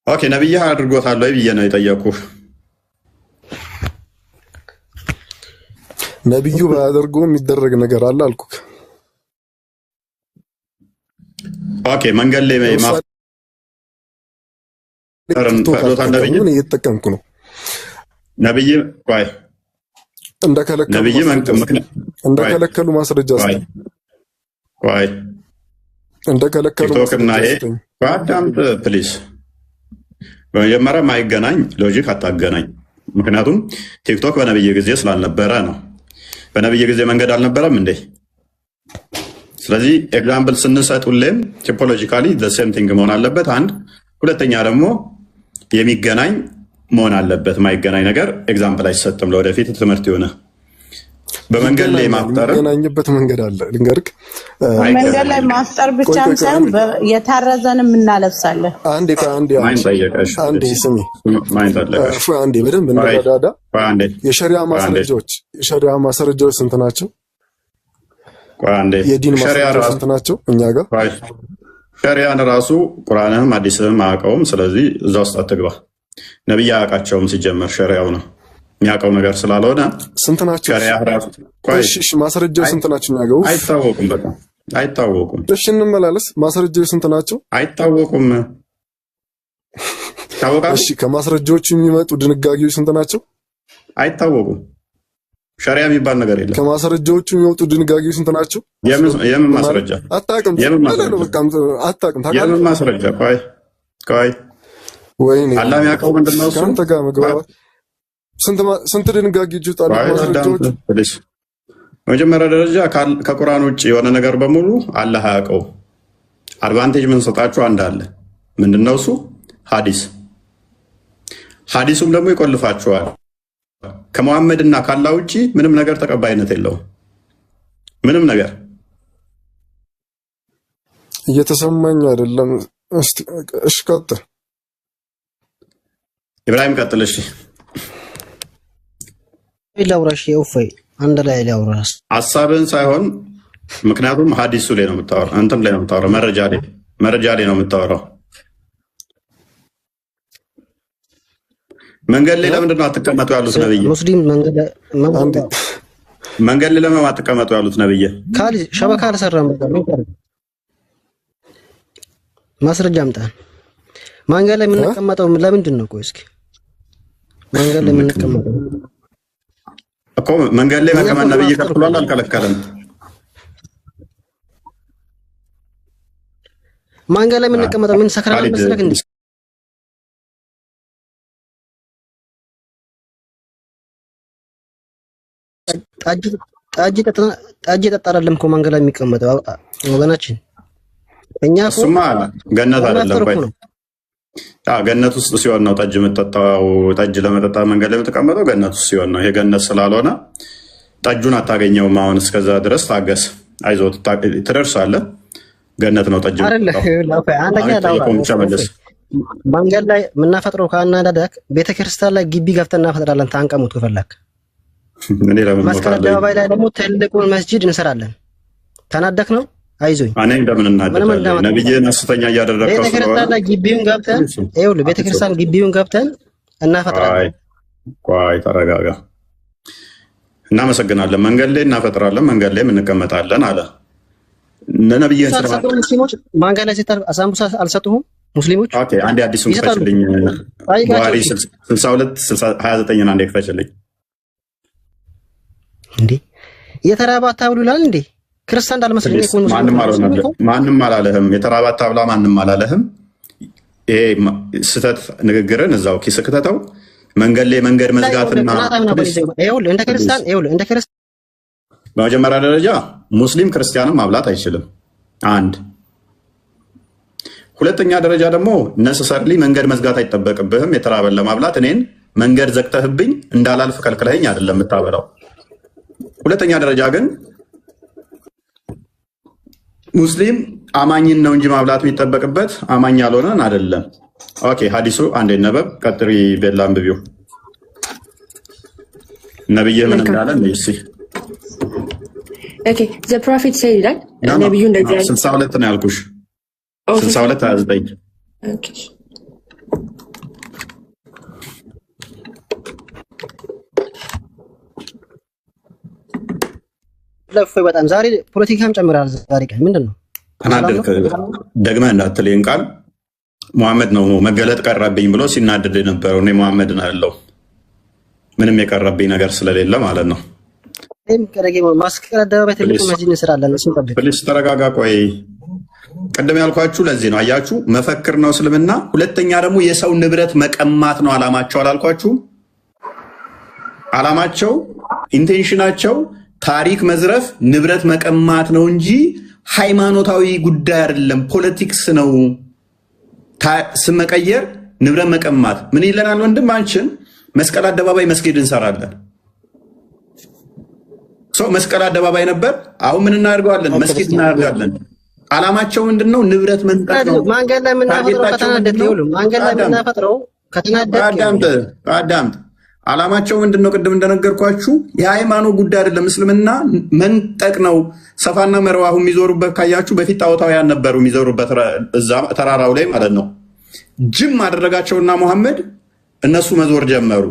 ኦኬ ነብይ አድርጎታል ወይ ብዬ ነው የጠየኩህ። ነብዩ ባያደርገው የሚደረግ ነገር አለ አልኩክ። ኦኬ መንገድ ላይ ፈቅዶታል ነብይ? ምን እየተጠቀምኩ ነው? ነብይ ቆይ እንደከለከሉ ማስረጃ አስጠኝ። ቆይ እንደከለከሉ ቲክቶክና ይሄ አዳምጥ ፕሊዝ። በመጀመሪያ ማይገናኝ ሎጂክ አታገናኝ። ምክንያቱም ቲክቶክ በነብይ ጊዜ ስላልነበረ ነው። በነብይ ጊዜ መንገድ አልነበረም እንዴ? ስለዚህ ኤግዛምፕል ስንሰጥ ሁሌም ቲፖሎጂካሊ ዘ ሴም ቲንግ መሆን አለበት። አንድ ሁለተኛ ደግሞ የሚገናኝ መሆን አለበት። ማይገናኝ ነገር ኤግዛምፕል አይሰጥም። ለወደፊት ትምህርት ይሆነ። በመንገድ ላይ ማፍጠር የሚገናኝበት መንገድ አለ። ልንገርክ፣ መንገድ ላይ ማፍጠር ብቻ ሳይሆን የታረዘንም እናለብሳለን። አንዴ ስሚ፣ አንዴ በደንብ እንረዳዳ። የሸሪዓ ማስረጃዎች ስንት ናቸው? የዲን ማስረጃዎች ስንት ናቸው? እኛ ጋር ሸሪዓን ራሱ ቁርአንህም ሐዲስህም አያውቀውም። ስለዚህ እዛ ውስጥ አትግባ። ነብይ አያውቃቸውም። ሲጀመር ሸሪዓው ነው የሚያውቀው ነገር ስላልሆነ ስንት ናቸው? እሺ ማስረጃዎች ስንት ናቸው? እኛ ጋር አይታወቁም። በቃ አይታወቁም። እሺ እንመላለስ። ማስረጃዎች ስንት ናቸው? አይታወቁም። ታወቃለህ? እሺ ከማስረጃዎቹ የሚመጡ ድንጋጌዎች ስንት ናቸው? አይታወቁም። ሸሪዓ የሚባል ነገር የለም። ከማስረጃዎቹ የሚወጡ ድንጋጌዎች ስንት ናቸው? የምን ማስረጃ? አታውቅም። የምን ማስረጃ? ቆይ ወይኔ አላህ የሚያውቀው ምንድን ነው? እሱ ከአንተ ጋር መግባባት ስንት ድንጋጌዎች ይወጣሉ? ማስረጃዎች በመጀመሪያ ደረጃ ከቁርአን ውጭ የሆነ ነገር በሙሉ አላህ አያውቀው። አድቫንቴጅ ምን ሰጣችሁ? አንድ አለ። ምንድነው እሱ? ሐዲስ። ሐዲሱም ደግሞ ይቆልፋችኋል። ከመሐመድና ካላህ ውጭ ምንም ነገር ተቀባይነት የለውም። ምንም ነገር እየተሰማኝ አይደለም። እሺ ቀጥል ኢብራሂም፣ ቀጥል። እሺ ላውራሽ የውፈይ አንድ ላይ ላውራስ ሐሳብን ሳይሆን፣ ምክንያቱም ሐዲሱ ላይ ነው የምታወራው፣ አንተም ላይ ነው የምታወራው፣ መረጃ ላይ ነው የምታወራው። መንገድ ላይ ለምንድን ነው አትቀመጡ ያሉት ነብይ? ሙስሊም መንገድ ላይ ለምን አትቀመጡ ያሉት ነብይ? ሸበካ አልሰራም። ማስረጃ አምጣ። መንገድ ላይ የምንቀመጠው ለምንድን ነው? ቆይ እስኪ መንገድ ላይ የምንቀመጠው እኮ መንገድ ላይ መቀመጥ ነብይ ከልክሏል? አልከለከለም። መንገድ ላይ የምንቀመጠው ምን ሰክራል መስለክ እንዴ? ጠጅ ጠጣራለም እኮ መንገድ ላይ የሚቀመጠው ወገናችን። እኛ እሱማ ገነት አይደለም። ገነት ውስጥ ሲሆን ነው ጠጅ የምትጠጣው። ጠጅ ለመጠጣት መንገድ ላይ የምትቀመጠው ገነት ውስጥ ሲሆን ነው። ይሄ ገነት ስላልሆነ ጠጁን አታገኘውም። አሁን እስከዛ ድረስ ታገስ፣ አይዞህ ትደርሳለህ። ገነት ነው ጠጅ። መንገድ ላይ የምናፈጥረው ከአናዳዳክ ቤተክርስቲያን ላይ ግቢ ገብተን እናፈጥራለን። ታንቀሙት ከፈላክ መስቀል አደባባይ ላይ ደግሞ ትልቁን መስጂድ እንሰራለን። ተናደክ ነው? አይዞኝ እኔ እንደምን እናደርጋለን? ነብይን ሐሰተኛ እያደረግከው ቤተክርስቲያን ላይ ግቢውን ገብተን ይኸውልህ፣ ቤተክርስቲያን ግቢውን ገብተን እናፈጥራለን። ቆይ ተረጋጋ። እናመሰግናለን። መንገድ ላይ እናፈጥራለን፣ መንገድ ላይ እንቀመጣለን አለ ነብይን። ሙስሊሞች መንገድ ላይ ሲታር አሳምቡሳ አልሰጡህም ሙስሊሞች? ኦኬ አንዴ አዲሱን ክፈችልኝ። ቡኻሪ 62 29 አንዴ ክፈችልኝ። እንዴ የተራባ አታብሉ ይላል እንዴ? ክርስቲያን እንዳልመስልኝ እኮ ነው። ማንም አላለህም። የተራባ አታብላ ማንም አላለህም። ይሄ ስህተት ንግግርን እዛው ኪስ ከተተው። መንገድ ላይ መንገድ መዝጋትና ይኸውልህ እንደ ክርስቲያን በመጀመሪያ ደረጃ ሙስሊም ክርስቲያንም ማብላት አይችልም። አንድ ሁለተኛ ደረጃ ደግሞ ነሰሰርሊ መንገድ መዝጋት አይጠበቅብህም። የተራበን ለማብላት እኔን መንገድ ዘግተህብኝ እንዳላልፍ ከልክለኸኝ አይደለም የምታበላው። ሁለተኛ ደረጃ ግን ሙስሊም አማኝን ነው እንጂ ማብላት የሚጠበቅበት አማኝ ያልሆነን አይደለም። ኦኬ ሐዲሱ አንዴ ነበብ ቀጥሪ ቤላ አንብቢው። ነብይ ምን እንዳለ እሺ። ኦኬ ዘ ፕሮፌት ሴድ ይላል ነብዩ እንደዚህ 62 ነው ያልኩሽ። 62 29 ኦኬ ለፎ በጣም ዛሬ ፖለቲካም ጨምራል። ዛሬ ቀን ምንድነው ተናደድክ ደግመህ እንዳትለኝ ቃል መሐመድ ነው መገለጥ ቀረብኝ ብሎ ሲናደድ የነበረው እኔ መሐመድ ነው ያለው ምንም የቀረብኝ ነገር ስለሌለ ማለት ነው። ማስቀል አደባባይ ትልቁ መስጂድ እንስራለን። እሱን ጠብቅ ፕሊስ ተረጋጋ። ቆይ ቅድም ያልኳችሁ ለዚህ ነው። አያችሁ መፈክር ነው እስልምና። ሁለተኛ ደግሞ የሰው ንብረት መቀማት ነው አላማቸው። አላልኳችሁም? አላማቸው ኢንቴንሽናቸው ታሪክ መዝረፍ፣ ንብረት መቀማት ነው እንጂ ሃይማኖታዊ ጉዳይ አይደለም። ፖለቲክስ ነው። ስም መቀየር፣ ንብረት መቀማት። ምን ይለናል ወንድማችን? መስቀል አደባባይ መስጊድ እንሰራለን። መስቀል አደባባይ ነበር። አሁን ምን እናደርገዋለን? መስጊድ እናደርጋለን። አላማቸው ምንድነው? ንብረት መንጠቅ ነው። ማንገድ ላይ የምናፈጥረው ከተናደድ ይውሉ ማንገድ ላይ የምናፈጥረው ከተናደድ አዳምጥ። አላማቸው ምንድነው? ቅድም እንደነገርኳችሁ የሃይማኖት ጉዳይ አይደለም። እስልምና መንጠቅ ነው። ሰፋና መርዋ አሁን የሚዞሩበት ካያችሁ በፊት ጣዖታውያን ነበሩ የሚዞሩበት እዛ ተራራው ላይ ማለት ነው። ጅም አደረጋቸውና መሐመድ እነሱ መዞር ጀመሩ።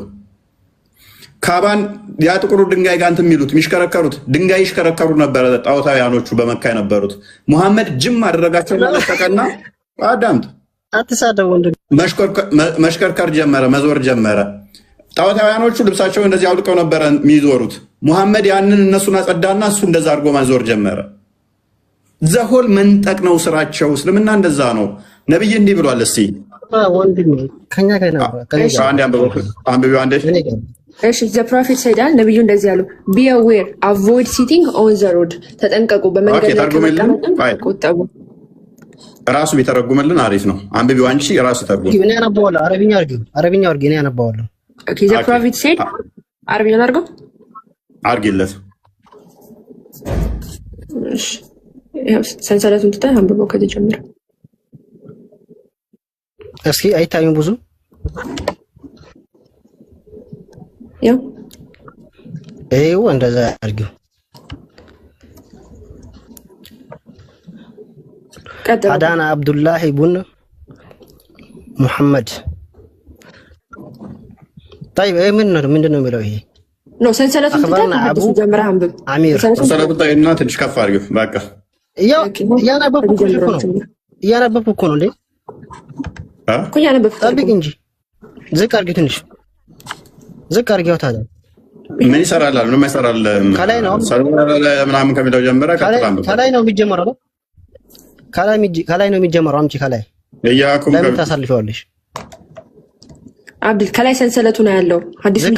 ካባን ያ ጥቁሩ ድንጋይ ጋር እንትን የሚሉት የሚሽከረከሩት ድንጋይ ይሽከረከሩ ነበረ ጣዖታውያኖቹ በመካ የነበሩት። ሙሐመድ ጅም አደረጋቸውና ለቀቀና አዳምጥ፣ አትሳደቡ። መሽከርከር ጀመረ፣ መዞር ጀመረ። ጣዖታውያኖቹ ልብሳቸውን እንደዚህ አውልቀው ነበረ የሚዞሩት። ሙሐመድ ያንን እነሱን አጸዳና እሱ እንደዛ አድርጎ መዞር ጀመረ። ዘሆል መንጠቅ ነው ስራቸው። እስልምና እንደዛ ነው። ነብይ እንዲህ ብሏል። እስቲ ከኛ ጋር ነው አንብቢው አንዴ። እሺ ዘ ፕሮፌት ሰይዳል ነብዩ እንደዚህ ያሉ ቢ አዌር አቮይድ ሲቲንግ ኦን ዘ ሮድ ተጠንቀቁ፣ በመንገድ ላይ ከመቀመጥ ቆጠቡ። ራሱ ቢተረጉምልን አሪፍ ነው። አንብቢው አንቺ ራሱ ተርጉም። እኔ አነባዋለሁ። አረብኛ አድርጊ። እኔ አነባዋለሁ። ኦኬ ዘ ፕሮፌት ሰይድ አረብኛ አድርገው አድርጊለት። እሺ ሰንሰለቱን ትተህ አንብበው ከዚህ ጀምሮ እስኪ አይታዩም ብዙ ያው ይኸው እንደዛ አድርጊው። አዳና አብዱላህ ኢብኑ ሙሐመድ طيب ايه ምንድነው የሚለው ይሄ ነው? ሰንሰለቱን ትተህ ሐዲስ ጀምረህ አንብብ። አሚር ሰንሰለቱን ታይና ትንሽ ከፍ አድርጊው። በቃ ያው ያነበብኩ እኮ ነው እንዴ እኮ ያነበብኩ። ጠብቅ እንጂ ዝቅ አድርጊው፣ ትንሽ ዝቅ አድርጊው። ታዲያ ምን ይሰራል? ምን ይሰራል? ከላይ ነው ምናምን ከሚለው ጀምረ ከላይ ነው የሚጀምረው። ከላይ ነው የሚጀምረው። አምጪ ከላይ ለምን ታሳልፈዋለሽ? አብዱል ከላይ ሰንሰለቱ ነው ያለው። ሐዲስን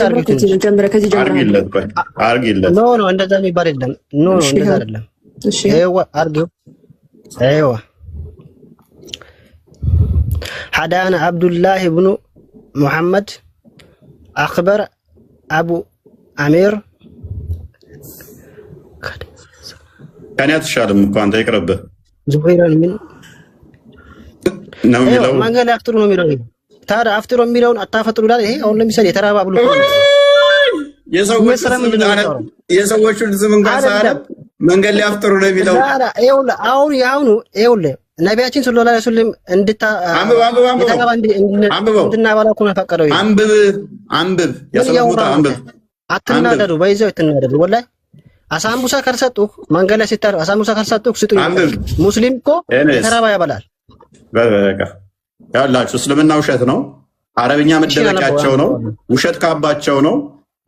ጀምረ ከዚህ ጀምረ አርጊለት። ኖ እንደዛ የሚባል የለም። ኖ እንደዛ አይደለም። እሺ አይዋ አርጊው። አይዋ حدانا عبد الله بن محمد أخبر أبو أمير كان يتشالم كان تيقرب زبيرا من نوميلو ما قال أفترون نوميلو ترى أفترون ميلون أتافترون لا هي أول مثال ترى بابلو የሰዎቹ ዝምን ጋር ሳረብ መንገድ ላይ አፍጥሩ ነው የሚለው ይኸውልህ ነቢያችን ሰለላሁ ዐለይሂ ወሰለም እንድናበላ እኮ ነው የፈቀደው። አንብብ አትናደዱ፣ በይዘው አትናደዱ። ወላሂ አሳምቡሳ ካልሰጡህ መንገድ ላይ ሲታር አሳምቡሳ ካልሰጡህ ስጡኝ። ሙስሊም እኮ የተራባ ያበላል። በቃ ያላችሁ እስልምና ውሸት ነው። አረብኛ መደበቂያቸው ነው። ውሸት ካባቸው ነው።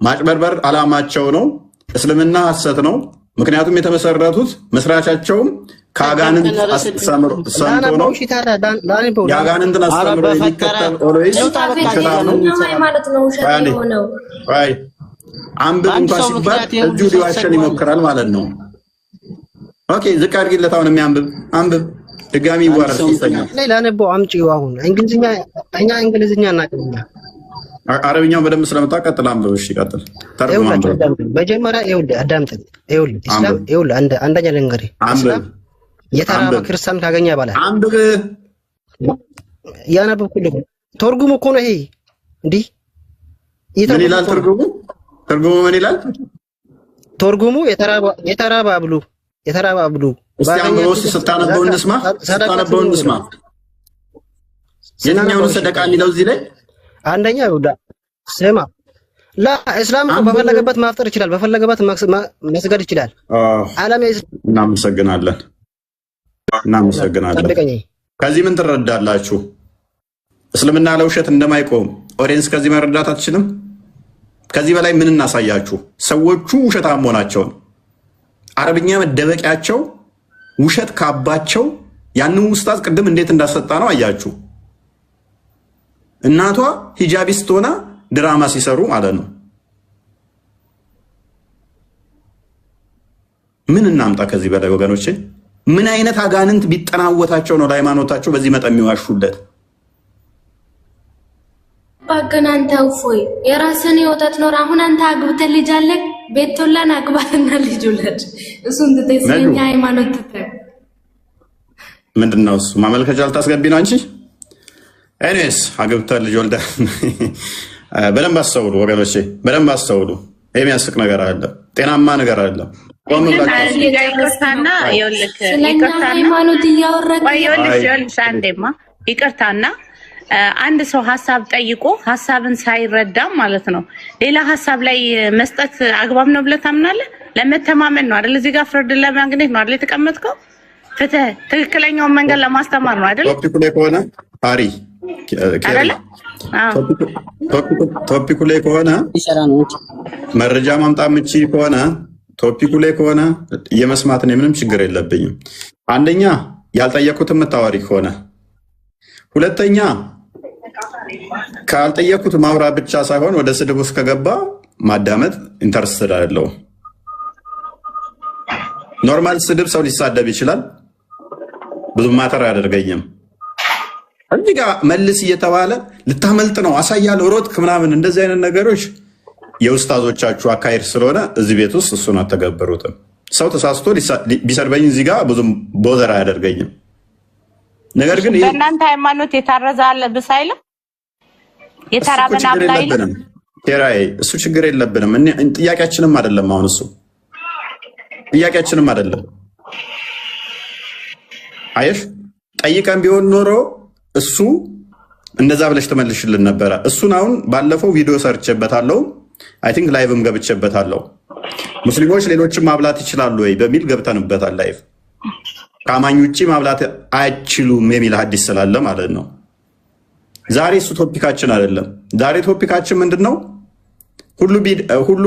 ማጭበርበር አላማቸው ነው። እስልምና ሐሰት ነው። ምክንያቱም የተመሰረቱት መስራቻቸውም ከአጋንንት አስተምሮ ሰምቶ ነው። የአጋንንትን አስተምሮ የሚከተል ኦልዌይስ ማለት ነው። ውሸት ነው። አይ አንብብ እንኳን ሲባል እጁ ሊዋሸን ይሞክራል ማለት ነው። ኦኬ ዝቅ አድርጊለት። አሁን የሚያንብብ አንብብ። ድጋሚ ይዋረስ ይስተኛል። ሌላ ነበር አምጪው። አሁን እንግሊዝኛ እኛ እንግሊዝኛ እናቀኛ አረብኛው በደንብ ስለምታቀጥል አንብብ። እሺ ቀጥል። ተርጉም አንብብ። መጀመሪያ ይኸውልህ አዳምጥ። ይኸውልህ ኢስላም ይኸውልህ አንደኛ ልንገርህ ኢስላም የተራበ ክርስቲያን ካገኘ ይባላል። አንብብ። ያነበብኩልህ ተርጉሙ እኮ ነው ይሄ። እንዲህ ምን ይላል ተርጉሙ? ተርጉሙ ምን ይላል? ተርጉሙ የተራበ ብሉ እስቲ አንብበው። ስታነበው እንስማ። የትኛውን ሰደቃ የሚለው እዚህ ላይ አንደኛ ይሁዳ ስማ ላ እስላም እኮ በፈለገበት ማፍጠር ይችላል፣ በፈለገበት መስገድ ይችላል። ዓለም እናመሰግናለን። ከዚህ ምን ትረዳላችሁ? እስልምና ለውሸት እንደማይቆም ኦዲየንስ ከዚህ መረዳት አትችልም? ከዚህ በላይ ምን እናሳያችሁ? ሰዎቹ ውሸታም መሆናቸውን አረብኛ መደበቂያቸው ውሸት ካባቸው ያንን ኡስታዝ ቅድም እንዴት እንዳሰጣ ነው አያችሁ። እናቷ ሂጃቢስት ሆና ድራማ ሲሰሩ ማለት ነው። ምን እናምጣ ከዚህ በላይ ወገኖቼ? ምን አይነት አጋንንት ቢጠናወታቸው ነው ለሃይማኖታቸው በዚህ መጠን የሚዋሹለት? ባገናንተ እፎይ የራስን ህይወት ኖር። አሁን አንተ አግብተህ ልጅ አለህ፣ ቤቶላን አግባትና ልጅ ወለድ። እሱን ተተስለኛ ሃይማኖት ምንድነው እሱ? ማመልከቻ ልታስገቢ ነው አንቺ? ኤኒዌይስ አግብተህ ልጅ ወልደህ በደንብ አስተውሉ ወገኖቼ፣ በደንብ አስተውሉ። የሚያስቅ ነገር አለ፣ ጤናማ ነገር አለ። ይቅርታና ሃይማኖት ይቅርታና አንድ ሰው ሀሳብ ጠይቆ ሀሳብን ሳይረዳ ማለት ነው ሌላ ሀሳብ ላይ መስጠት አግባብ ነው ብለህ ታምናለህ? ለመተማመን ነው አይደል? እዚህ ጋር ፍርድ ለማግኘት ነው አይደል የተቀመጥከው? ፍትህ ትክክለኛውን መንገድ ለማስተማር ነው አይደል? ቶፒኩ ላይ ከሆነ አሪ ቶፒኩ ላይ ከሆነ መረጃ ማምጣት የምችል ከሆነ ቶፒኩ ላይ ከሆነ የመስማት ነው፣ ምንም ችግር የለብኝም። አንደኛ ያልጠየኩት የምታወሪ ከሆነ፣ ሁለተኛ ካልጠየኩት ማውራት ብቻ ሳይሆን ወደ ስድብ ውስጥ ከገባ ማዳመጥ ኢንተረስትድ አይደለሁም። ኖርማል ስድብ ሰው ሊሳደብ ይችላል፣ ብዙ ማተር አያደርገኝም። እዚህ ጋር መልስ እየተባለ ልታመልጥ ነው አሳያለሁ ሮጥክ ምናምን እንደዚህ አይነት ነገሮች የኡስታዞቻችሁ አካሄድ ስለሆነ እዚህ ቤት ውስጥ እሱን አተገበሩትም። ሰው ተሳስቶ ቢሰርበኝ እዚህ ጋር ብዙም ቦዘር አያደርገኝም። ነገር ግን በእናንተ ሃይማኖት የታረዘ አለ ብስ አይልም፣ የተራበን አብላ አይልም። ቴራይ እሱ ችግር የለብንም። ጥያቄያችንም አይደለም። አሁን እሱ ጥያቄያችንም አይደለም። አየሽ ጠይቀን ቢሆን ኖሮ እሱ እንደዛ ብለሽ ተመልሽልን ነበረ። እሱን አሁን ባለፈው ቪዲዮ ሰርቼበታለሁ፣ አይ ቲንክ ላይቭም ገብቼበታለሁ። ሙስሊሞች ሌሎችም ማብላት ይችላሉ ወይ በሚል ገብተንበታል። ላይቭ ከአማኝ ውጭ ማብላት አይችሉም የሚል ሐዲስ ስላለ ማለት ነው። ዛሬ እሱ ቶፒካችን አይደለም። ዛሬ ቶፒካችን ምንድን ነው? ሁሉ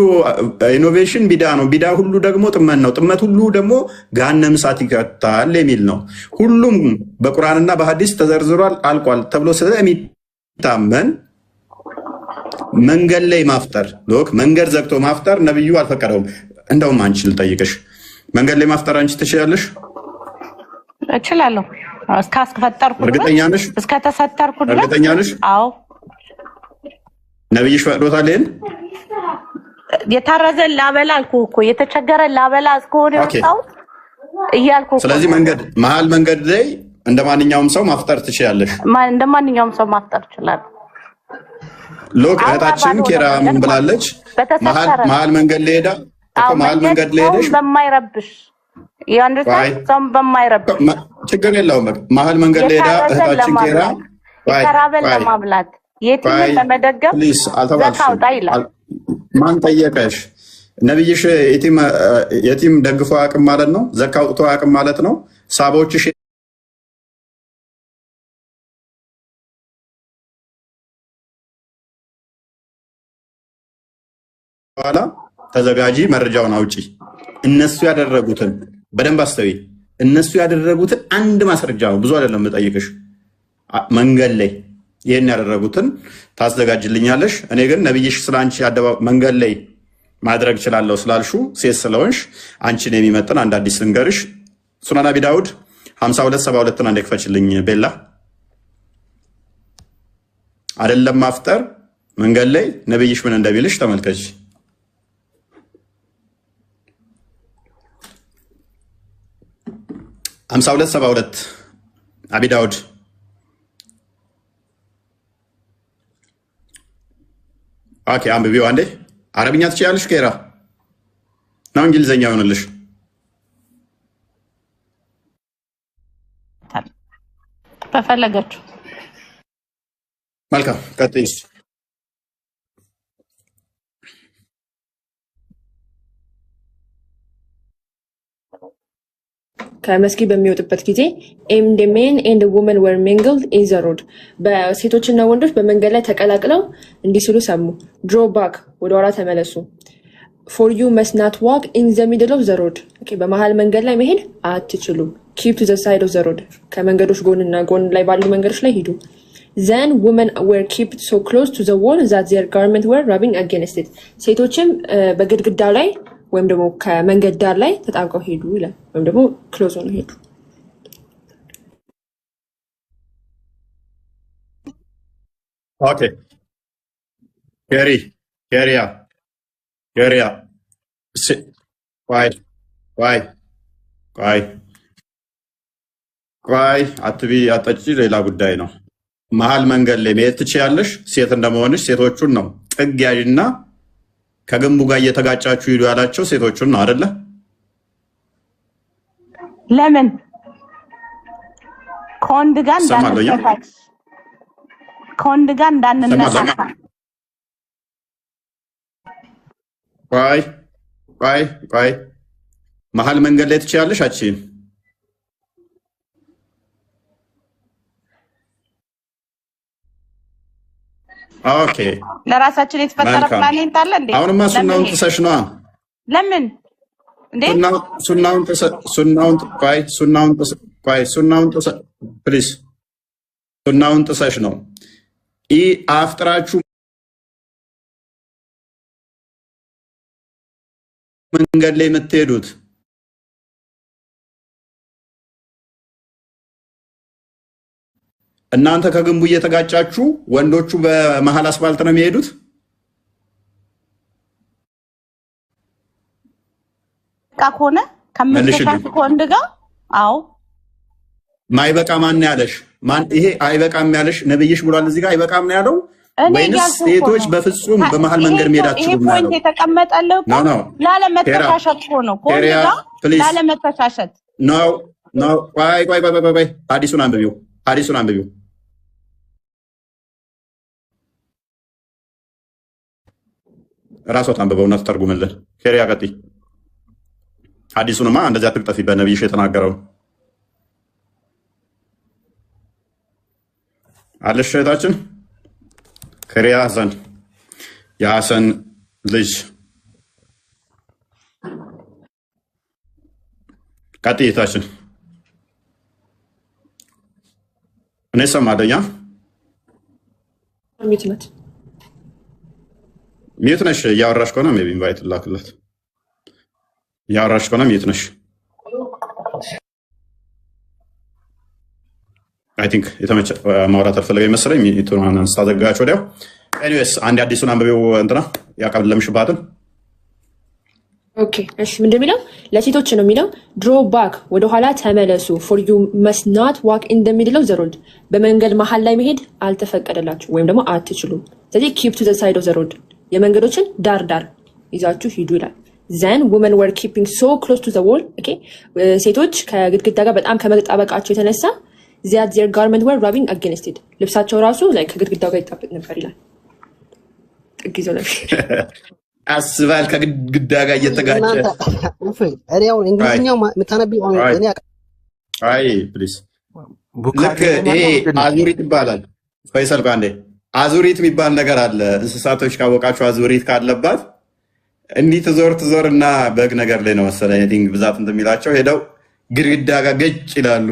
ኢኖቬሽን ቢዳ ነው፣ ቢዳ ሁሉ ደግሞ ጥመት ነው፣ ጥመት ሁሉ ደግሞ ገሃነመ እሳት ይከታል የሚል ነው። ሁሉም በቁርአንና በሐዲስ ተዘርዝሯል አልቋል ተብሎ ስለሚታመን መንገድ ላይ ማፍጠር መንገድ ዘግቶ ማፍጠር ነብዩ አልፈቀደውም። እንደውም አንቺ ልጠይቅሽ፣ መንገድ ላይ ማፍጠር አንቺ ትችላለሽ? እችላለሁ። እስካስፈጠርኩ እርግጠኛ ነሽ? እስከተሰጠርኩ እርግጠኛ ነሽ? አዎ። ነብይሽ ፈቅዶታል ይሄን? የታረዘ ላበላ አልኩህ እኮ የተቸገረ ላበላ እስከሆነ ወጣው እያልኩ። ስለዚህ መሀል መንገድ ላይ እንደማንኛውም ሰው ማፍጠር ትችላለሽ? እንደማንኛውም ሰው ማፍጠር ይችላል። ሎክ እህታችን ኬራ ምን ብላለች? መሀል መንገድ ላይ ሄዳ እኮ መሀል መንገድ ላይ ሄደሽ በማይረብሽ ያንደሳም በማይረብሽ ችግር የለውም። መሀል መንገድ ላይ ሄዳ እህታችን ኬራ የተራበን ለማብላት የትኛውን ለመደገፍ ዘካውጣ ይላል። ማን ጠየቀሽ? ነብይሽ የቲም ደግፎ አቅም ማለት ነው? ዘካ አውጥቶ አቅም ማለት ነው? ሳቦችሽ በኋላ ተዘጋጂ፣ መረጃውን አውጪ። እነሱ ያደረጉትን በደንብ አስተዊ። እነሱ ያደረጉትን አንድ ማስረጃ ነው፣ ብዙ አይደለም የምጠይቅሽ። መንገድ ላይ ይህን ያደረጉትን ታዘጋጅልኛለሽ። እኔ ግን ነብይሽ ስለአንቺ መንገድ ላይ ማድረግ እችላለሁ ስላልሹ ሴት ስለሆንሽ አንቺን የሚመጥን አንድ አዲስ ልንገርሽ። ሱናን አቢ ዳውድ 5272 አንዴ ክፈችልኝ ቤላ። አይደለም ማፍጠር መንገድ ላይ ነብይሽ ምን እንደሚልሽ ተመልከች። 5272 አቢ ዳውድ ኦኬ፣ አንብቢው አንዴ። አረብኛ ትችያለሽ ኬራ ነው እንግሊዘኛ ይሆንልሽ? በፈለገችው። መልካም ቀጥይስ። ከመስጊድ በሚወጡበት ጊዜ and the men and the women were mingled in the road በሴቶችና ወንዶች በመንገድ ላይ ተቀላቅለው እንዲህ ሲሉ ሰሙ draw back ወደ ኋላ ተመለሱ for you must not walk in the middle of the road በመሃል መንገድ ላይ መሄድ አትችሉም keep to the side of the road ከመንገዶች ጎንና ጎን ላይ ባሉ መንገዶች ላይ ሂዱ then women were kept so close to the wall that their garments were rubbing against it ሴቶችም በግድግዳ ላይ ወይም ደግሞ ከመንገድ ዳር ላይ ተጣብቀው ሄዱ ይላል ወይም ደግሞ ክሎዝ ሆነው ሄዱ ኦኬ ኬሪያ ቆይ አትቢ አጠጪ ሌላ ጉዳይ ነው መሃል መንገድ ላይ መሄድ ትችያለሽ ሴት እንደመሆንሽ ሴቶቹን ነው ጥግ ያዥና ከግንቡ ጋር እየተጋጫችሁ ሂዱ ያላቸው ሴቶቹን ነው አይደለ ለምን ከወንድ ጋር እንዳንነካካ ቆይ መሃል መንገድ ላይ ትችያለሽ አቺን ኦኬ ለራሳችን የተፈጠረ ፕላኔት አለ እንዴ አሁንማ ሱናውን ተሰሽ ነው ለምን እንዴ ሱናውን ተሰሽ ነው አፍጥራችሁ መንገድ ላይ የምትሄዱት እናንተ ከግንቡ እየተጋጫችሁ ወንዶቹ በመሃል አስፋልት ነው የሚሄዱት ካኮነ ከምትከታተል ወንድ ጋር አው ማይበቃ ማን ያለሽ ማን ይሄ አይበቃም ያለሽ ነብይሽ ብሏል እዚህ ጋር አይበቃም ነው ያለው ወይስ ሴቶች በፍጹም በመሃል መንገድ መሄዳችሁ ነው ፖይንት የተቀመጠለው ላለመተሻሸት ነው ከወንድ ጋር ላለመተሻሸት ነው ቆይ ሐዲሱን አንብቢው ራስዎት አንብበውና ተርጉምልን ኬሪያ ቀጥይ ሐዲሱንማ እንደዚህ አትቅጠፊ በነብይሽ የተናገረው አለሽ እህታችን ኬሪያ ሐሰን የሐሰን ልጅ ቀጥይ እህታችን እኔ ሰማለኛ ሚዩት ነሽ እያወራሽ ከሆነ ሜቢ ኢንቫይት ላክላት እያወራሽ ከሆነ ሚዩት ነሽ አይ ቲንክ የተመቸ ማውራት አልፈለገኝ መሰለኝ ሚዩቱን ስታዘጋች ወዲያው ኤኒዌይስ አንድ አዲሱን አንብቤው እንትና ያቀብለምሽባትን ኦኬ እሺ ምን እንደሚለው ለሴቶች ነው የሚለው ድሮ ባክ ወደ ኋላ ተመለሱ for you must not walk in the middle of the road በመንገድ መሃል ላይ መሄድ አልተፈቀደላችሁ ወይም ደግሞ አትችሉም ስለዚህ keep to the side of the road የመንገዶችን ዳር ይዛችሁ ሂዱ ይላል then women were keeping so close to the wall okay ሴቶች ከግድግዳ ጋር በጣም ከመጣበቃቸው የተነሳ that their garment were rubbing against it ልብሳቸው ራሱ ላይ ከግድግዳው ጋር ይጣበቅ ነበር ይላል ጥቂት ነው አስባል ከግድግዳ ጋር እየተጋጨ እኔ አሁን እንግሊዝኛው የምታነቢው እኔ አይ ፕሊዝ ልክ ይሄ አዙሪት ይባላል ፈይሰል ጋንዴ አዙሪት የሚባል ነገር አለ እንስሳቶች ካወቃችሁ አዙሪት ካለባት እንዲህ ትዞርና በግ ነገር ላይ ነው መሰለኝ ዲንግ ብዛት እንደሚላቸው ሄደው ግድግዳ ጋር ገጭ ይላሉ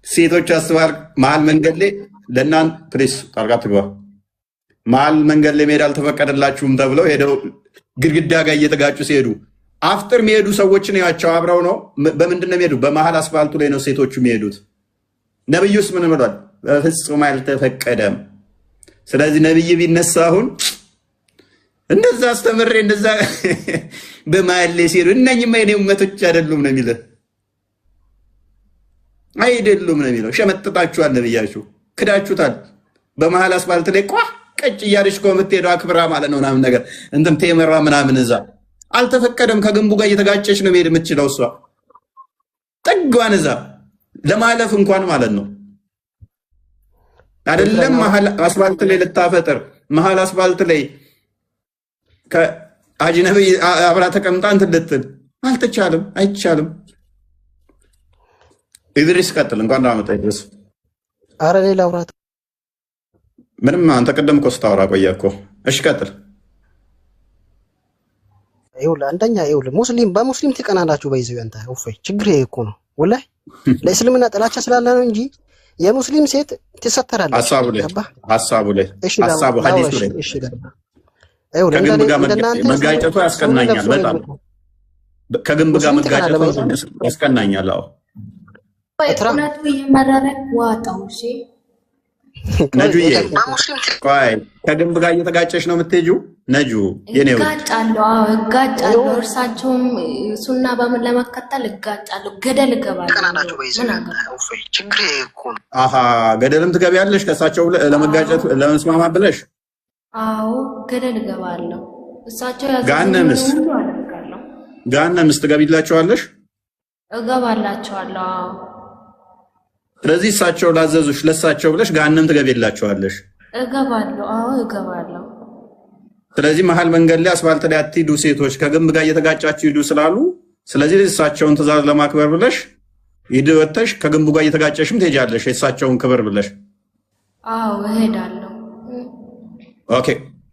ሴቶች አስባል መሃል መንገድ ላይ ለናን ፕሊዝ ታርጋ ትግባ መሃል መንገድ ላይ መሄድ አልተፈቀደላችሁም ተብለው ሄደው ግድግዳ ጋር እየተጋጩ ሲሄዱ አፍጥር የሚሄዱ ሰዎችን ያቸው አብረው ነው በምንድን ነው የሚሄዱ በመሃል አስፋልቱ ላይ ነው ሴቶቹ የሚሄዱት ነብዩስ ምን ብሏል በፍጹም አልተፈቀደም ስለዚህ ነብይ ቢነሳ አሁን እንደዛ አስተምሬ እንደዛ በመሃል ላይ ሲሄዱ እነኝማ የኔ ኡመቶች አይደሉም ነው የሚለው አይደሉም ነው የሚለው ሸመጥጣችኋል ነብያችሁ ክዳችሁታል በመሃል አስፋልት ላይ ቀጭ እያለች እኮ የምትሄደው አክብራ ማለት ነው ምናምን ነገር እንትን ቴመራ ምናምን እዛ አልተፈቀደም ከግንቡ ጋር እየተጋጨች ነው መሄድ የምትችለው እሷ ጥጓን እዛ ለማለፍ እንኳን ማለት ነው አይደለም መሃል አስፋልት ላይ ልታፈጥር መሃል አስፋልት ላይ ከአጅነቢ አብራ ተቀምጣ እንትን ልትል አልተቻለም አይቻልም ኢድሪስ ቀጥል። እንኳን አመጣ ኢድሪስ። አረ ሌላ አውራት ምንም አንተ ቀደም እኮ ስታወራ ቆየህ እኮ። እሺ ቀጥል። ይኸውልህ አንደኛ ይኸውልህ ሙስሊም በሙስሊም ትቀናላችሁ። በይዘው አንተ እፎይ ችግር ይሄ እኮ ነው ወላሂ ለእስልምና ጥላቻ ስላለ ነው እንጂ የሙስሊም ሴት ትሰተራለች። ሀሳቡ ላይ ሐዲሱ ላይ እሺ ከግንብ ጋር መጋጨቱ ያስቀናኛል በጣም ከግንብ ጋር መጋጨቱ ያስቀናኛል። አዎ እጥራቱ የመረረክ ዋጣው እሺ ነጁዬ ቆይ ከግንብ ጋር እየተጋጨሽ ነው የምትሄጂው? ነጁ የኔው እጋጫለሁ። እርሳቸውም ሱና በምን ለመከተል እጋጫለሁ። ገደል እገባለሁ። ችግር እኮ ነው። አሃ ገደልም ትገቢያለሽ ከእሳቸው ለመጋጨት ለመስማማት ብለሽ? አዎ ገደል እገባለሁ። እሳቸው ገሃነምስ ትገቢላቸዋለሽ? እገባላቸዋለሁ። ስለዚህ እሳቸው ላዘዙሽ ለእሳቸው ብለሽ ገሃነም ትገቢላቸዋለሽ? እገባለሁ። አዎ እገባለሁ። ስለዚህ መሀል መንገድ ላይ አስፋልት ላይ አትሂዱ ሴቶች ከግንብ ጋር እየተጋጫችሁ ሂዱ ስላሉ፣ ስለዚህ እሳቸውን ትእዛዝ ለማክበር ብለሽ ሂድ ወጥተሽ ከግንቡ ጋር እየተጋጨሽም ትሄጃለሽ የእሳቸውን ክብር ብለሽ? አዎ እሄዳለሁ። ኦኬ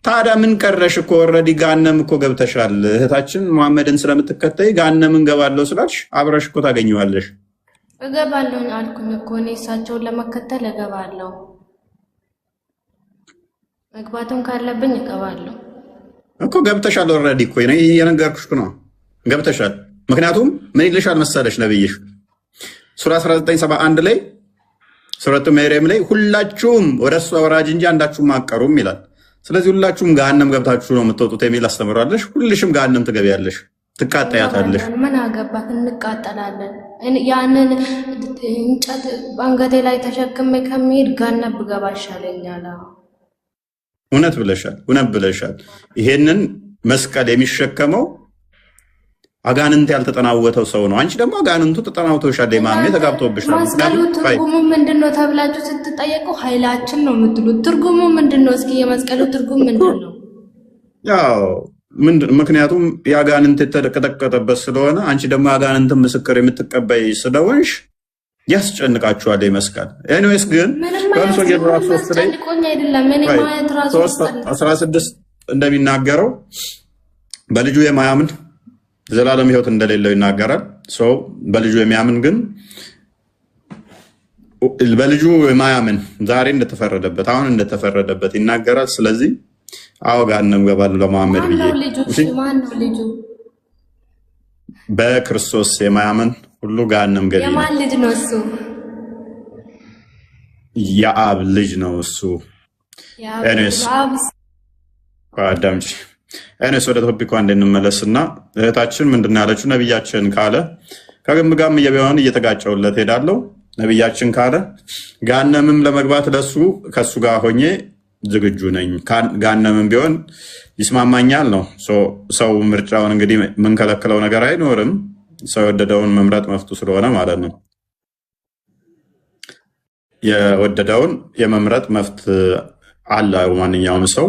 ታዲያ ምን ቀረሽ እኮ ኦልሬዲ ገሃነም እኮ ገብተሻል። እህታችን መሐመድን ስለምትከተይ ገሃነም እንገባለሁ ስላልሽ አብረሽ እኮ ታገኘዋለሽ። እገባለሁ አልኩኝ እኮ እኔ እሳቸውን ለመከተል እገባለሁ። መግባቱም ካለብኝ እገባለሁ እኮ። ገብተሻል ኦልሬዲ እኮ ነው እየነገርኩሽ ነው። ገብተሻል። ምክንያቱም ምን ይልሻል መሰለሽ ነብይሽ ሱራ 1971 ላይ ሱረቱ መርየም ላይ ሁላችሁም ወደሱ አወራጅ እንጂ አንዳችሁም አቀሩም ይላል። ስለዚህ ሁላችሁም ገሃነም ገብታችሁ ነው የምትወጡት የሚል አስተምራለሽ። ሁልሽም ገሃነም ትገቢያለሽ፣ ትቃጠያታለሽ። ምን አገባህ? እንቃጠላለን። ያንን እንጨት አንገቴ ላይ ተሸክሜ ከሚሄድ ገሃነም ብገባ ይሻለኛል። እውነት ብለሻል፣ እውነት ብለሻል። ይሄንን መስቀል የሚሸከመው አጋንንት ያልተጠናወተው ሰው ነው። አንቺ ደግሞ አጋንንቱ ተጠናውቶሻል። ማሜ ተጋብቶብሻል። መስቀሉ ትርጉሙ ምንድነው ተብላችሁ ስትጠየቁ ኃይላችን ነው የምትሉት። ትርጉሙ ምንድነው? እስኪ የመስቀሉ ትርጉም ምንድነው? ያው ምክንያቱም የአጋንንት የተቀጠቀጠበት ስለሆነ አንቺ ደግሞ የአጋንንትን ምስክር የምትቀበይ ስለሆንሽ ያስጨንቃችኋል መስቀል። ኤኒዌይስ ግን በምስል ራሱ 16 እንደሚናገረው በልጁ የማያምን ዘላለም ሕይወት እንደሌለው ይናገራል። ሰው በልጁ የሚያምን ግን በልጁ የማያምን ዛሬ እንደተፈረደበት አሁን እንደተፈረደበት ይናገራል። ስለዚህ አዎ ገሃነም ገባለሁ ለመሐመድ ብዬ በክርስቶስ የማያምን ሁሉ ገሃነም ገቢ ነው። የማን ልጅ ነው እሱ? የአብ ልጅ ነው እሱ። ኤኒዌይስ አዳምጪ። እኔስ ወደ ቶፒኩ እንመለስና እህታችን ምንድን ነው ያለችው? ነብያችን ካለ ከግንብ ጋርም እየቢሆን እየተጋጨውለት ሄዳለሁ። ነብያችን ካለ ገሃነምም ለመግባት ለሱ ከሱ ጋር ሆኜ ዝግጁ ነኝ። ገሃነምም ቢሆን ይስማማኛል ነው። ሰው ምርጫውን እንግዲህ የምንከለክለው ነገር አይኖርም። ሰው የወደደውን መምረጥ መፍቱ ስለሆነ ማለት ነው። የወደደውን የመምረጥ መፍት አለው ማንኛውም ሰው።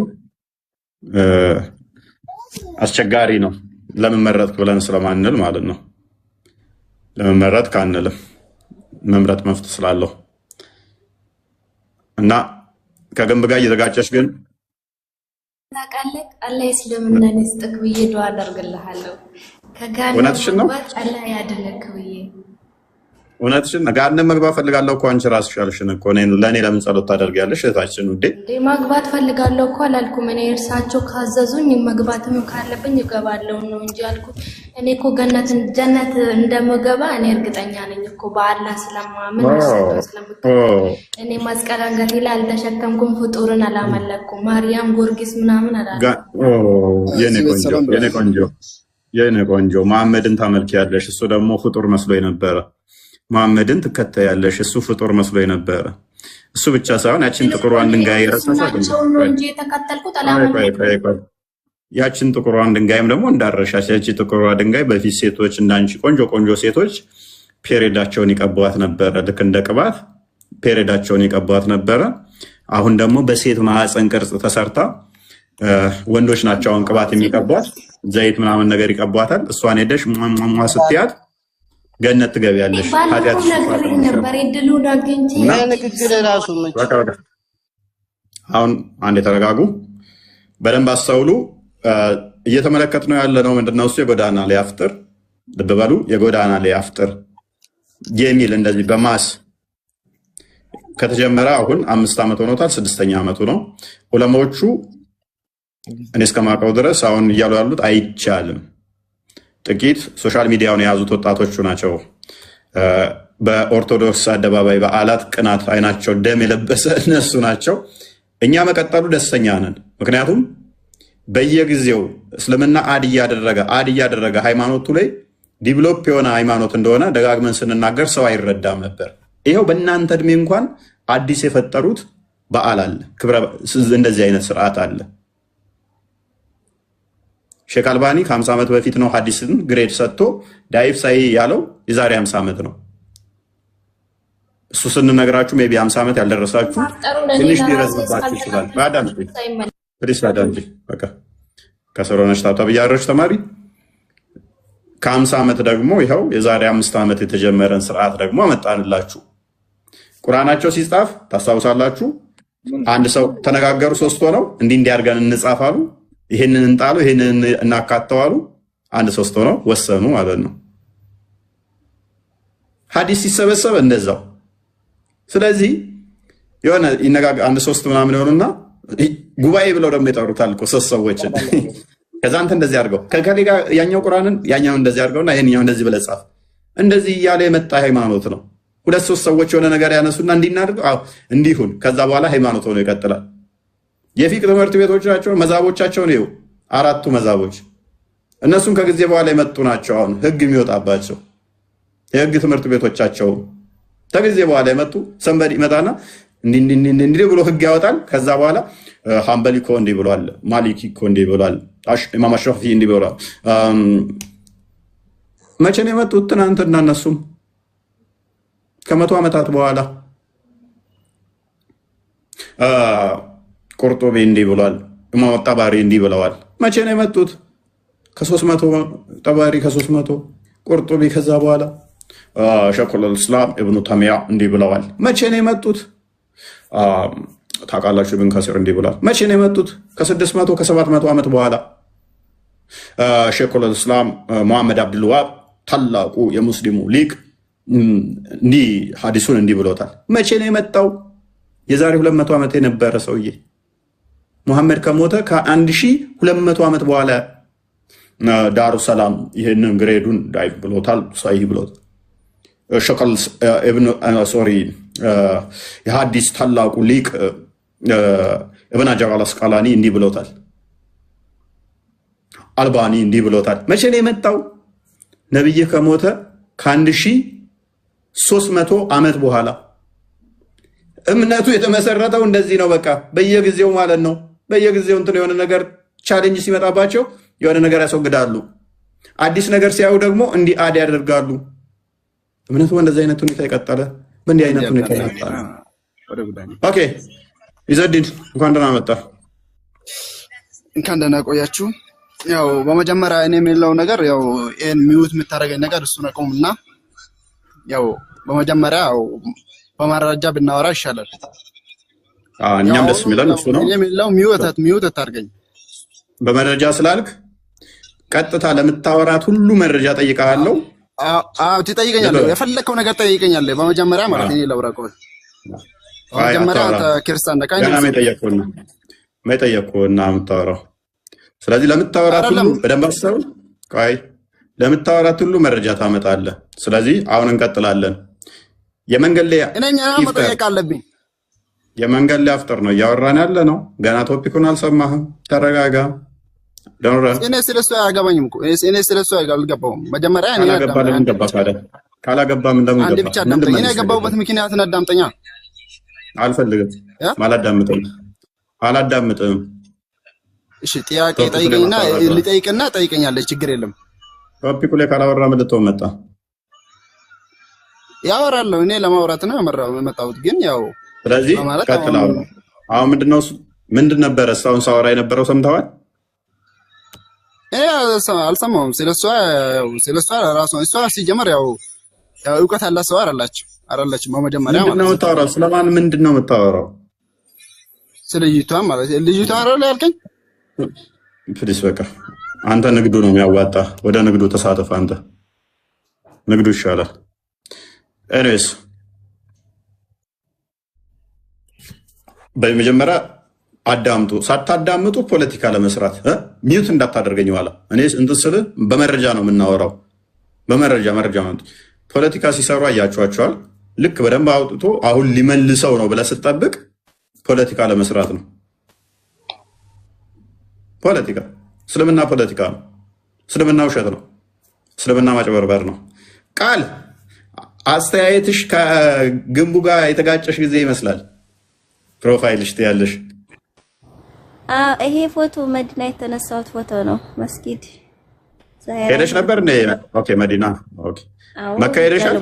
አስቸጋሪ ነው ለምን መረጥክ ብለን ስለማንል ማለት ነው። ለምን መረጥክ አንልም፣ መምረጥ መፍት ስላለው እና ከግንብ ጋር እየተጋጨሽ ግን ታውቃለህ፣ አላህ እስልምናን ይስጥክ ብዬ ዱዓ አደርግልሃለሁ። ከገሃነም አላህ ያድንክ ብዬ እውነትሽን ገሃነም መግባት ፈልጋለሁ እኮ አንቺ ራስሽ አልሽን እኮ ለእኔ ለምን ጸሎት ታደርጊያለሽ? እህታችን ውዴ መግባት ፈልጋለሁ እኮ አላልኩም። እኔ እርሳቸው ካዘዙኝ መግባትም ካለብኝ እገባለሁ ነው እንጂ አልኩት። እኔ እኮ ጀነት እንደምገባ እኔ እርግጠኛ ነኝ እኮ በአላህ ስለማምን እኔ መስቀል አንገቴ ላይ አልተሸከምኩም፣ ፍጡርን አላመለኩም፣ ማርያም ጎርጊስ ምናምን አላልኩም። የኔ ቆንጆ መሐመድን ታመልኪያለሽ፣ እሱ ደግሞ ፍጡር መስሎኝ ነበረ። መሐመድን ትከተያለሽ፣ እሱ ፍጡር መስሎኝ ነበረ። እሱ ብቻ ሳይሆን ያችን ጥቁሯን ድንጋይ ያችን ጥቁሯን ድንጋይም ደግሞ እንዳረሻሽ። ያቺ ጥቁሯ ድንጋይ በፊት ሴቶች እንዳንቺ ቆንጆ ቆንጆ ሴቶች ፔሬዳቸውን ይቀቧት ነበረ። ልክ እንደ ቅባት ፔሬዳቸውን ይቀቧት ነበረ። አሁን ደግሞ በሴት ማህፀን ቅርጽ ተሰርታ ወንዶች ናቸው አሁን ቅባት የሚቀቧት፣ ዘይት ምናምን ነገር ይቀቧታል። እሷን ሄደሽ ሟሟ ስትያት ገነት ትገቢያለሽ። ባለፈው ነግሬህ ነበር እድሉን አግኝቼ ንግግር ራሱ አሁን አንድ የተረጋጉ በደንብ አስተውሉ። እየተመለከትነው ያለነው ምንድነው? እሱ የጎዳና ላይ አፍጥር፣ ልብ በሉ፣ የጎዳና ላይ አፍጥር የሚል እንደዚህ በማስ ከተጀመረ አሁን 5 ዓመት ሆኖታል። 6ኛ ዓመቱ ነው። ዑለማዎቹ እኔ እስከማውቀው ድረስ አሁን እያሉ ያሉት አይቻልም። ጥቂት ሶሻል ሚዲያውን የያዙት ወጣቶቹ ናቸው። በኦርቶዶክስ አደባባይ በዓላት ቅናት አይናቸው ደም የለበሰ እነሱ ናቸው። እኛ መቀጠሉ ደስተኛ ነን። ምክንያቱም በየጊዜው እስልምና አድ እያደረገ ሃይማኖቱ ላይ ዲቨሎፕ የሆነ ሃይማኖት እንደሆነ ደጋግመን ስንናገር ሰው አይረዳም ነበር። ይኸው በእናንተ እድሜ እንኳን አዲስ የፈጠሩት በዓል አለ፣ እንደዚህ አይነት ስርዓት አለ። ሼክ አልባኒ ከ50 ዓመት በፊት ነው ሐዲስን ግሬድ ሰጥቶ ዳይፍ ሳይ ያለው የዛሬ 50 ዓመት ነው። እሱ ስንነግራችሁ ሜይ ቢ 50 ዓመት ያልደረሳችሁ ትንሽ ሊረዝምባችሁ ይችላል። ባዳም በቃ ከሰሮነሽ ታታ ብያረች ተማሪ ከ50 ዓመት ደግሞ ይኸው የዛሬ 5 ዓመት የተጀመረን ስርዓት ደግሞ አመጣንላችሁ። ቁርአናቸው ሲጻፍ ታስታውሳላችሁ። አንድ ሰው ተነጋገሩ፣ 3 ሆነው እንዲያርገን እንጻፋሉ፣ ይሄንን እንጣሉ፣ ይሄንን እናካተዋሉ። አንድ 3 ሆነው ወሰኑ ማለት ነው። ሐዲስ ሲሰበሰብ እንደዛው። ስለዚህ የሆነ አንድ 3 ምናምን ይሆኑና ጉባኤ ብለው ደግሞ ይጠሩታል እኮ 3 ሰዎችን። ከዛ አንተ እንደዚህ አድርገው ከከሌ ጋር ያኛው ቁርአንን ያኛው እንደዚህ አድርገውና ይሄንኛው እንደዚህ ብለህ ጻፍ። እንደዚህ እያለ የመጣ ሃይማኖት ነው። 2-3 ሰዎች የሆነ ነገር ያነሱና እንዲናድርገው እንዲሁን ከዛ በኋላ ሃይማኖት ሆኖ ይቀጥላል። የፊቅህ ትምህርት ቤቶቻቸው መዛቦቻቸው ነው 4ቱ መዛቦች። እነሱም ከጊዜ በኋላ የመጡ ናቸው። አሁን ህግ የሚወጣባቸው የህግ ትምህርት ቤቶቻቸው ከጊዜ በኋላ የመጡ ሰንበዲ ይመጣና እንዲህ ብሎ ህግ ያወጣል። ከዛ በኋላ ሐንበሊ እኮ እንዲህ ብሏል፣ ማሊኪ እኮ እንዲህ ብሏል፣ ኢማም አሽራፊ እንዲህ ብሏል። መቼ ነው የመጡት? ትናንትና። እነሱም ከ100 ዓመታት በኋላ ቁርጡቢ እንዲህ ብሏል፣ ኢማም ጠባሪ እንዲህ ብለዋል። መቼ ነው የመጡት? ከ300 ጠባሪ ከ300 ቁርጡቢ ከዛ በኋላ ሸይኹል ኢስላም ኢብኑ ተይሚያ እንዲህ ብለዋል። መቼ ነው የመጡት? ታውቃላችሁ ኢብኑ ከሲር እንዲህ ብሏል። መቼ ነው የመጡት? ከ600 ከ700 ዓመት በኋላ ሸይኹል ኢስላም ሙሐመድ አብዱል ወሃብ ታላቁ የሙስሊሙ ሊቅ እንዲህ ሐዲሱን እንዲህ ብሎታል። መቼ ነው የመጣው? የዛሬ 200 ዓመት የነበረ ሰውዬ ሙሐመድ ከሞተ ከ1200 ዓመት በኋላ ዳሩ ሰላም ይህንን ግሬዱን ዳይ ብሎታል፣ ሳሂህ ብሎታል። ሸይኹል የሐዲስ ታላቁ ሊቅ ኢብኑ ሐጀር አልአስቀላኒ እንዲህ ብሎታል። አልባኒ እንዲህ ብሎታል። መቼ ነው የመጣው? ነብይ ከሞተ ከ1300 ዓመት በኋላ። እምነቱ የተመሰረተው እንደዚህ ነው። በቃ በየጊዜው ማለት ነው። በየጊዜው እንትን የሆነ ነገር ቻሌንጅ ሲመጣባቸው የሆነ ነገር ያስወግዳሉ። አዲስ ነገር ሲያዩ ደግሞ እንዲህ አድ ያደርጋሉ። እምነቱ በእንደዚህ አይነት ሁኔታ ይቀጠለ። በእንዲህ አይነት ሁኔታ ይቀጠለ። ኦኬ ኢዘዲን እንኳን ደህና መጣ። እንኳን ደህና ቆያችሁ። ያው በመጀመሪያ እኔ የሚለው ነገር ያው ይሄን ሚውት የምታደርገኝ ነገር እሱን አቁምና ያው በመጀመሪያ ያው በመረጃ ብናወራ ይሻላል። እኛም ደስ የሚለን እሱ ነው። እኔ የሚለው ሚውት አታድርገኝ። በመረጃ ስላልክ ቀጥታ ለምታወራት ሁሉ መረጃ ጠይቃለሁ። ትጠይቀኛለህ፣ የፈለከው ነገር ጠይቀኛለህ። በመጀመሪያ ማለት እኔ ለውራቆ በመጀመሪያ አንተ ክርስቲያን ነካኝ ገና መጠየቁና የምታወራው። ስለዚህ ለምታወራት ሁሉ በደንብ አስተውል። ቆይ ለምታወራት ሁሉ መረጃ ታመጣለህ። ስለዚህ አሁን እንቀጥላለን። የመንገድ ላይ መጠየቅ አለብኝ። የመንገድ ላይ አፍጥር ነው እያወራን ያለ ነው። ገና ቶፒኩን አልሰማህም። ተረጋጋ። እኔ ስለሱ አያገባኝም እኮ እኔ ስለሱ አልገባውም። መጀመሪያ እኔ ካላገባም እንደምን አንዴ ብቻ አዳምጠኝ። እኔ የገባሁበት ምክንያትን አዳምጠኛ። አልፈልግም፣ አላዳምጥም። እሺ ጥያቄ ጠይቀኝና ልጠይቅና ጠይቀኛለች፣ ችግር የለም። ቶፒኩ ላይ ካላወራ ምን ልትሆን መጣ? ያወራለሁ። እኔ ለማውራት ነው የመጣሁት፣ ግን ያው ስለዚህ ቀጥላው። አሁን ምንድን ነበረ እስካሁን ሳወራ የነበረው? ሰምተዋል? አልሰማሁም። ስለሷ ራሷ እሷ ሲጀመር ያው ያው እውቀት ያላት ሰው አይደላችም በመጀመሪያ ምንድን ነው የምታወራው? ስለማን ምንድን ነው የምታወራው? ስለ ልጅቷ ማለት ልጅቷ አይደል ያልከኝ? ፕሊስ በቃ አንተ ንግዱ ነው የሚያዋጣ። ወደ ንግዱ ተሳተፍ አንተ፣ ንግዱ ይሻላል። ኤኒዌይስ በመጀመሪያ አዳምጡ። ሳታዳምጡ ፖለቲካ ለመስራት ሚዩት እንዳታደርገኝ ኋላ። እኔ እንትን ስል በመረጃ ነው የምናወራው። በመረጃ ማለት ፖለቲካ ሲሰሩ አያችኋቸዋል። ልክ በደንብ አውጥቶ አሁን ሊመልሰው ነው ብለህ ስትጠብቅ ፖለቲካ ለመስራት ነው። ፖለቲካ እስልምና ፖለቲካ ነው። እስልምና ውሸት ነው። እስልምና ማጭበርበር ነው። ቃል አስተያየትሽ ከግንቡ ጋር የተጋጨሽ ጊዜ ይመስላል። ፕሮፋይልሽ ትያለሽ። ይሄ ፎቶ መዲና የተነሳሁት ፎቶ ነው። መስጊድ ሄደሽ ነበር እንዴ? ኦኬ መዲና። ኦኬ መካ ሄደሻል?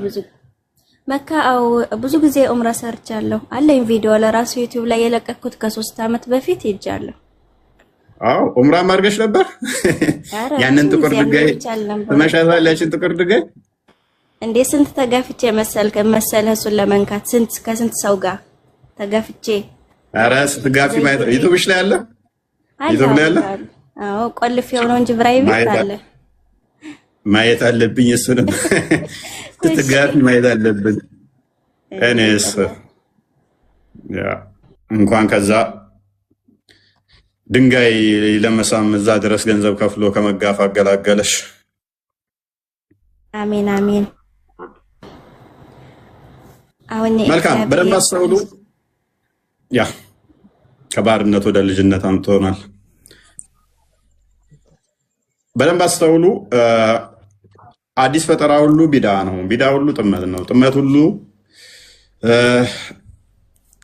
መካ ብዙ ጊዜ ኡምራ ሰርቻለሁ። አለኝ ቪዲዮ ለራሱ ዩቲዩብ ላይ የለቀኩት ከ3 ዓመት በፊት ሄጃለሁ። አዎ ኡምራ ማርገሽ ነበር። ያንን ጥቁር ድንጋይ ተመሻሻለችን ጥቁር ድንጋይ እንዴ ስንት ተጋፍቼ መሰለህ እሱን ለመንካት ከስንት ሰው ጋር ተጋፍቼ። ኧረ ስትጋፊ ማየት ዩቲዩብሽ ላይ አለ። ዩቲዩብ ላይ አለ። አዎ ቆልፌው ነው እንጂ ፕራይቬት አለ። ማየት አለብኝ እሱንም ስትጋፊ ማየት አለብኝ። እኔስ ያ እንኳን ከዛ ድንጋይ ለመሳም እዛ ድረስ ገንዘብ ከፍሎ ከመጋፍ አገላገለሽ። አሜን አሜን። አሁን መልካም በደንብ አስተውሉ። ያ ከባርነት ወደ ልጅነት አምጥቶናል። በደንብ አስተውሉ። አዲስ ፈጠራ ሁሉ ቢዳ ነው። ቢዳ ሁሉ ጥመት ነው። ጥመት ሁሉ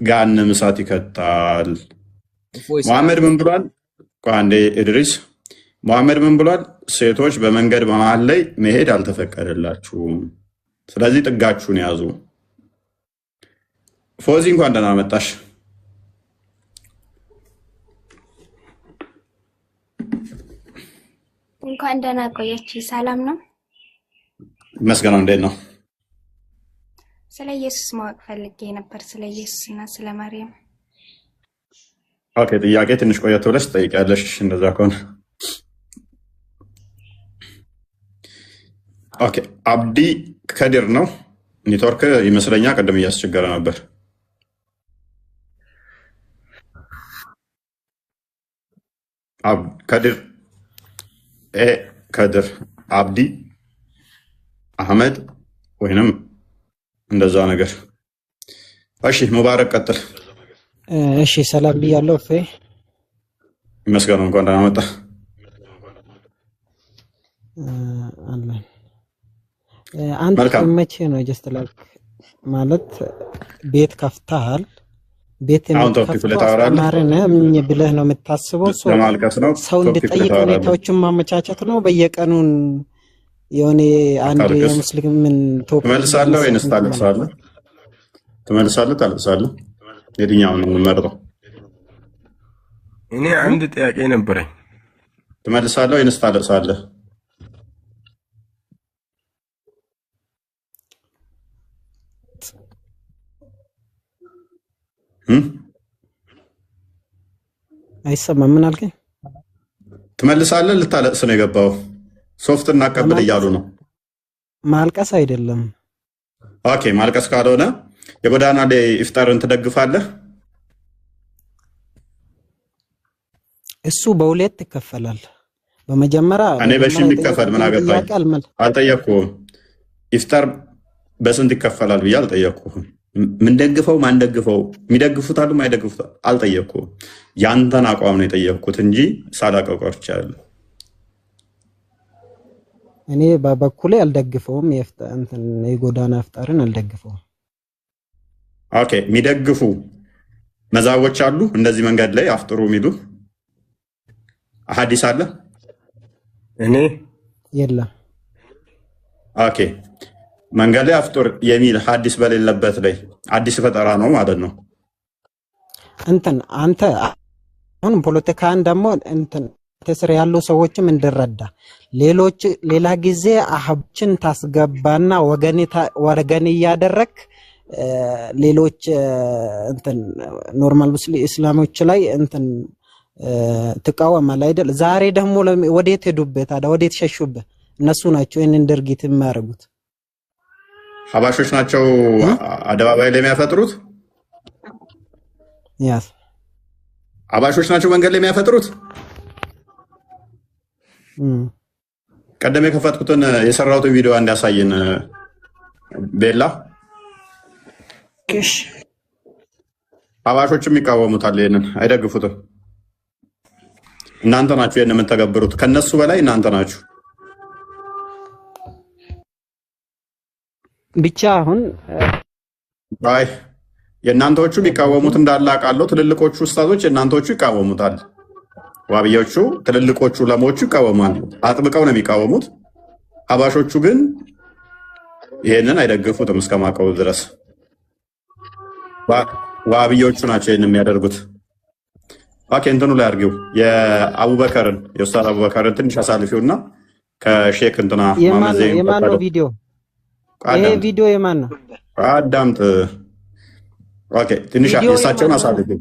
ገሃነመ እሳት ይከታል። መሐመድ ምን ብሏል? አንዴ ኢድሪስ መሐመድ ምን ብሏል? ሴቶች በመንገድ መሃል ላይ መሄድ አልተፈቀደላችሁም፣ ስለዚህ ጥጋችሁን ያዙ። ፎዚ እንኳን ደህና መጣሽ። እንኳን ደህና ቆየች። ሰላም ነው? መስገነው እንዴት ነው? ስለ ኢየሱስ ማወቅ ፈልጌ ነበር፣ ስለ ኢየሱስና ስለ ማርያም። ኦኬ ጥያቄ ትንሽ ቆየት ብለሽ ትጠይቂያለሽ። እንደዛ ከሆነ ኦኬ። አብዲ ከድር ነው። ኔትወርክ ይመስለኛል ቅድም እያስቸገረ ነበር። ከድር ከድር አብዲ አህመድ ወይንም እንደዛ ነገር። እሺ ሙባረክ ቀጥል። እሺ ሰላም ብያለሁ። እፌ ይመስገነው እንኳን ደህና መጣ። አለን አንተ መቼ ነው ጀስት ላይክ ማለት ቤት ከፍተሃል? ቤት ማረነ ብለህ ነው የምታስበው? ሰው እንድጠይቅ ሁኔታዎችን ማመቻቸት ነው በየቀኑ የሆነ አንድ የሙስሊምን ቶፕ ትመልሳለህ ወይንስ ታለቅሳለህ? ትመልሳለህ ታለቅሳለህ? የትኛውን ነው የምመርጠው? እኔ አንድ ጥያቄ ነበረኝ። ትመልሳለህ ወይንስ ታለቅሳለህ? አይሰማም። ምን አልከኝ? ትመልሳለህ ልታለቅስ ነው የገባው? ሶፍት እናቀብል እያሉ ነው። ማልቀስ አይደለም። ኦኬ ማልቀስ ካልሆነ የጎዳና ላይ ኢፍጣርን ትደግፋለህ? እሱ በሁለት ይከፈላል። በመጀመሪያ እኔ በሺ የሚከፈል ምን አገባኝ? አልጠየቅኩህም። ኢፍጣር በስንት ይከፈላል ብዬ አልጠየቅኩህም። ምን ደግፈው ማን ደግፈው የሚደግፉት አሉ ማይደግፉት አልጠየቅኩህም። ያንተን አቋም ነው የጠየቅኩት እንጂ ሳላውቀው ቀርቻለሁ። እኔ በበኩሌ አልደግፈውም። የጎዳና ኢፍጣርን አልደግፈውም። ኦኬ የሚደግፉ መዛቦች አሉ እንደዚህ መንገድ ላይ አፍጥሩ የሚሉ ሐዲስ አለ? እኔ የለም። ኦኬ መንገድ ላይ አፍጥር የሚል ሐዲስ በሌለበት ላይ አዲስ ፈጠራ ነው ማለት ነው። አንተ አሁን ፖለቲካን ደግሞ ተስር ያሉ ሰዎችም እንድረዳ ሌሎች ሌላ ጊዜ አህብችን ታስገባና ወገን እያደረክ ሌሎች እንትን ኖርማል እስላሞች ላይ እንትን ተቃወማል አይደል? ዛሬ ደግሞ ወዴት ሄዱበት? ታዲያ ወዴት ሸሹበት? እነሱ ናቸው ይሄንን ድርጊት የሚያደርጉት። ሐባሾች ናቸው አደባባይ ላይ የሚያፈጥሩት። ያስ ሐባሾች ናቸው መንገድ ላይ የሚያፈጥሩት። ቀደም የከፈትኩትን የሰራሁትን ቪዲዮ እንዲያሳየን ቤላ እሺ። ሐባሾችም ይቃወሙታል፣ ይሄንን አይደግፉትም። እናንተ ናችሁ ይሄን የምትተገብሩት፣ ከነሱ በላይ እናንተ ናችሁ። ብቻ አሁን አይ የእናንተዎቹ የሚቃወሙት እንዳለ አውቃለሁ። ትልልቆቹ ኡስታዞች የእናንተዎቹ ይቃወሙታል። ዋብዮቹ ትልልቆቹ ለሞቹ ይቃወማሉ፣ አጥብቀው ነው የሚቃወሙት። ሐባሾቹ ግን ይሄንን አይደግፉትም እስከማውቀው ድረስ። ዋብዮቹ ናቸው ይሄንን የሚያደርጉት። ኦኬ እንትኑ ላይ አድርጊው የአቡበከርን የኡስታዝ አቡበከርን ትንሽ አሳልፊውና ከሼክ እንትና የማን ነው ቪዲዮ? ይሄ ቪዲዮ የማን ነው? አዳምጥ። ኦኬ ትንሽ የእሳቸውን አሳልፊው።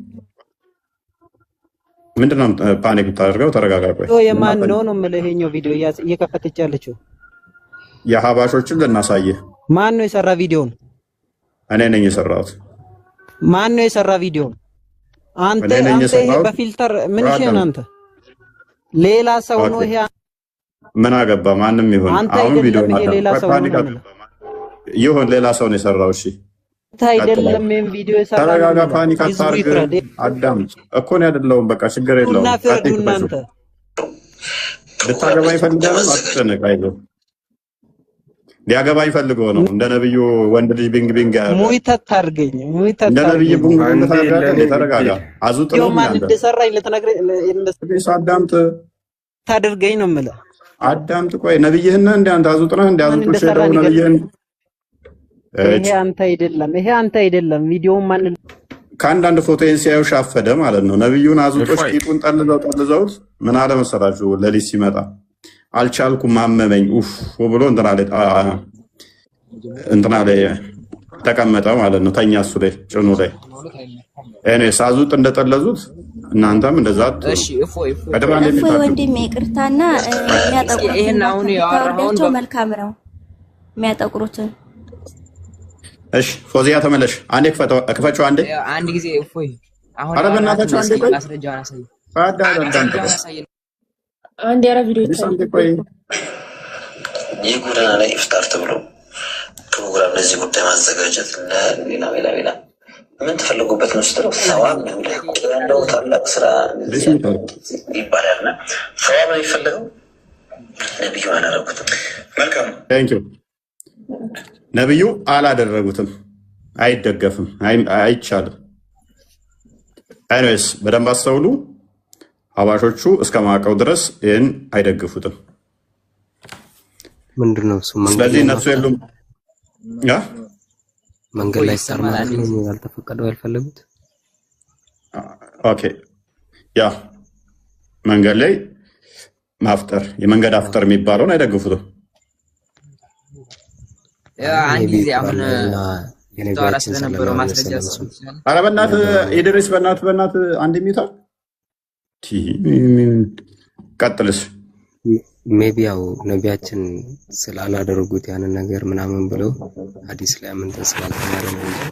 ምንድነው ፓኒክ የምታደርገው? ተረጋጋ። ቆይ የማን ነው ነው የምልህ። ይሄኛው ቪዲዮ እየከፈተች ያለችው የሐባሾችን ልናሳየህ። ማን ነው የሰራ ቪዲዮውን? እኔ ነኝ የሰራሁት። ማን ነው የሰራ ቪዲዮውን? አንተ ይሄ በፊልተር ምን ይሄን አንተ ሌላ ሰው ነው ይሄ። ምን አገባ? ማንም ይሁን አሁን ቪዲዮ ይሁን ሌላ ሰው ነው የሰራው። እሺ አይደለም ይሄን ቪዲዮ የሰራው። ተረጋጋ፣ ፓኒክ አታርግ። አዳምጥ እኮ ነው አይደለም። በቃ ችግር የለውም። እናንተ ልታገባ ይፈልጋል። አትጨነቅ፣ አይዞህ። ሊያገባ ይፈልገው ነው እንደ ነብዩ ወንድ ልጅ ቢንግ ቢንግ ያለ ሙይተት አድርገኝ እንደ ነብዩ ቢንግ ቢንግ ታደርጋለህ። ተረጋጋ። አዙጥ ነው ማን እንደሰራኝ ለተነግረኝ አዳምጥ። ታደርገኝ ነው የምልህ። አዳምጥ። ቆይ ነብይህና እንደ አንተ አዙጥ ነው እንደ አዙጥ ሸደው ነብይህን ይሄ አንተ አይደለም። ቪዲዮው ማን ከአንዳንድ ፎቶዬን ሲያዩ ሻፈደ ማለት ነው። ነብዩን አዙጦች ቂጡን ጠልዘውት ምን አለ መሰላችሁ? ለሊት ሲመጣ አልቻልኩም አመመኝ ኡፍ ብሎ እንትና ላይ ተቀመጠ ማለት ነው። ተኛ እሱ ላይ ጭኑ ላይ እኔ ሳዙጥ እንደጠለዙት እናንተም እንደዛ። እሺ እፎይ ወንድሜ ይቅርታና የሚያጠቁሩት መልካም ነው የሚያጠቁሩትን። እሺ ፎዚያ ተመለሽ። አንዴ ክፈችው። አንድ ጊዜ እፎይ። ኧረ በእናታችሁ አንዴ ቆይ ማስረጃውን አሳይ። አንድ ያራ ቪዲዮ ይታይ። ይህ ጎዳና ላይ ኢፍጣር ተብሎ ፕሮግራም ለዚህ ጉዳይ ማዘጋጀት ሌላ ምን ተፈልጉበት ነው ስትለው ሰዋብ እንደው ታላቅ ስራ ይባላል። እና ሰዋብ ነው የሚፈልገው፣ ነብዩ አላደረጉትም። መልካም ቴንኪው። ነብዩ አላደረጉትም፣ አይደገፍም፣ አይቻልም። አይኖስ በደንብ አስተውሉ። ሐባሾቹ እስከማውቀው ድረስ ይህን አይደግፉትም። ምንድነው እሱ? ስለዚህ እነሱ የሉም። መንገድ ላይ ሰር ማለት ነው ያልተፈቀደው ያልፈለጉት። ኦኬ ያ መንገድ ላይ ማፍጠር የመንገድ አፍጠር የሚባለውን አይደግፉትም። አንድ ጊዜ አሁን ተዋራ ስለነበረው ማስረጃ ኧረ በእናትህ ኢድሪስ በእናትህ አንድ ሚታ ቀጥልስ ሜቢ ያው ነቢያችን ስላላደረጉት ያንን ነገር ምናምን ብለው ሐዲስ ላይ አመንተን ስላልተማረ ነው እንጂ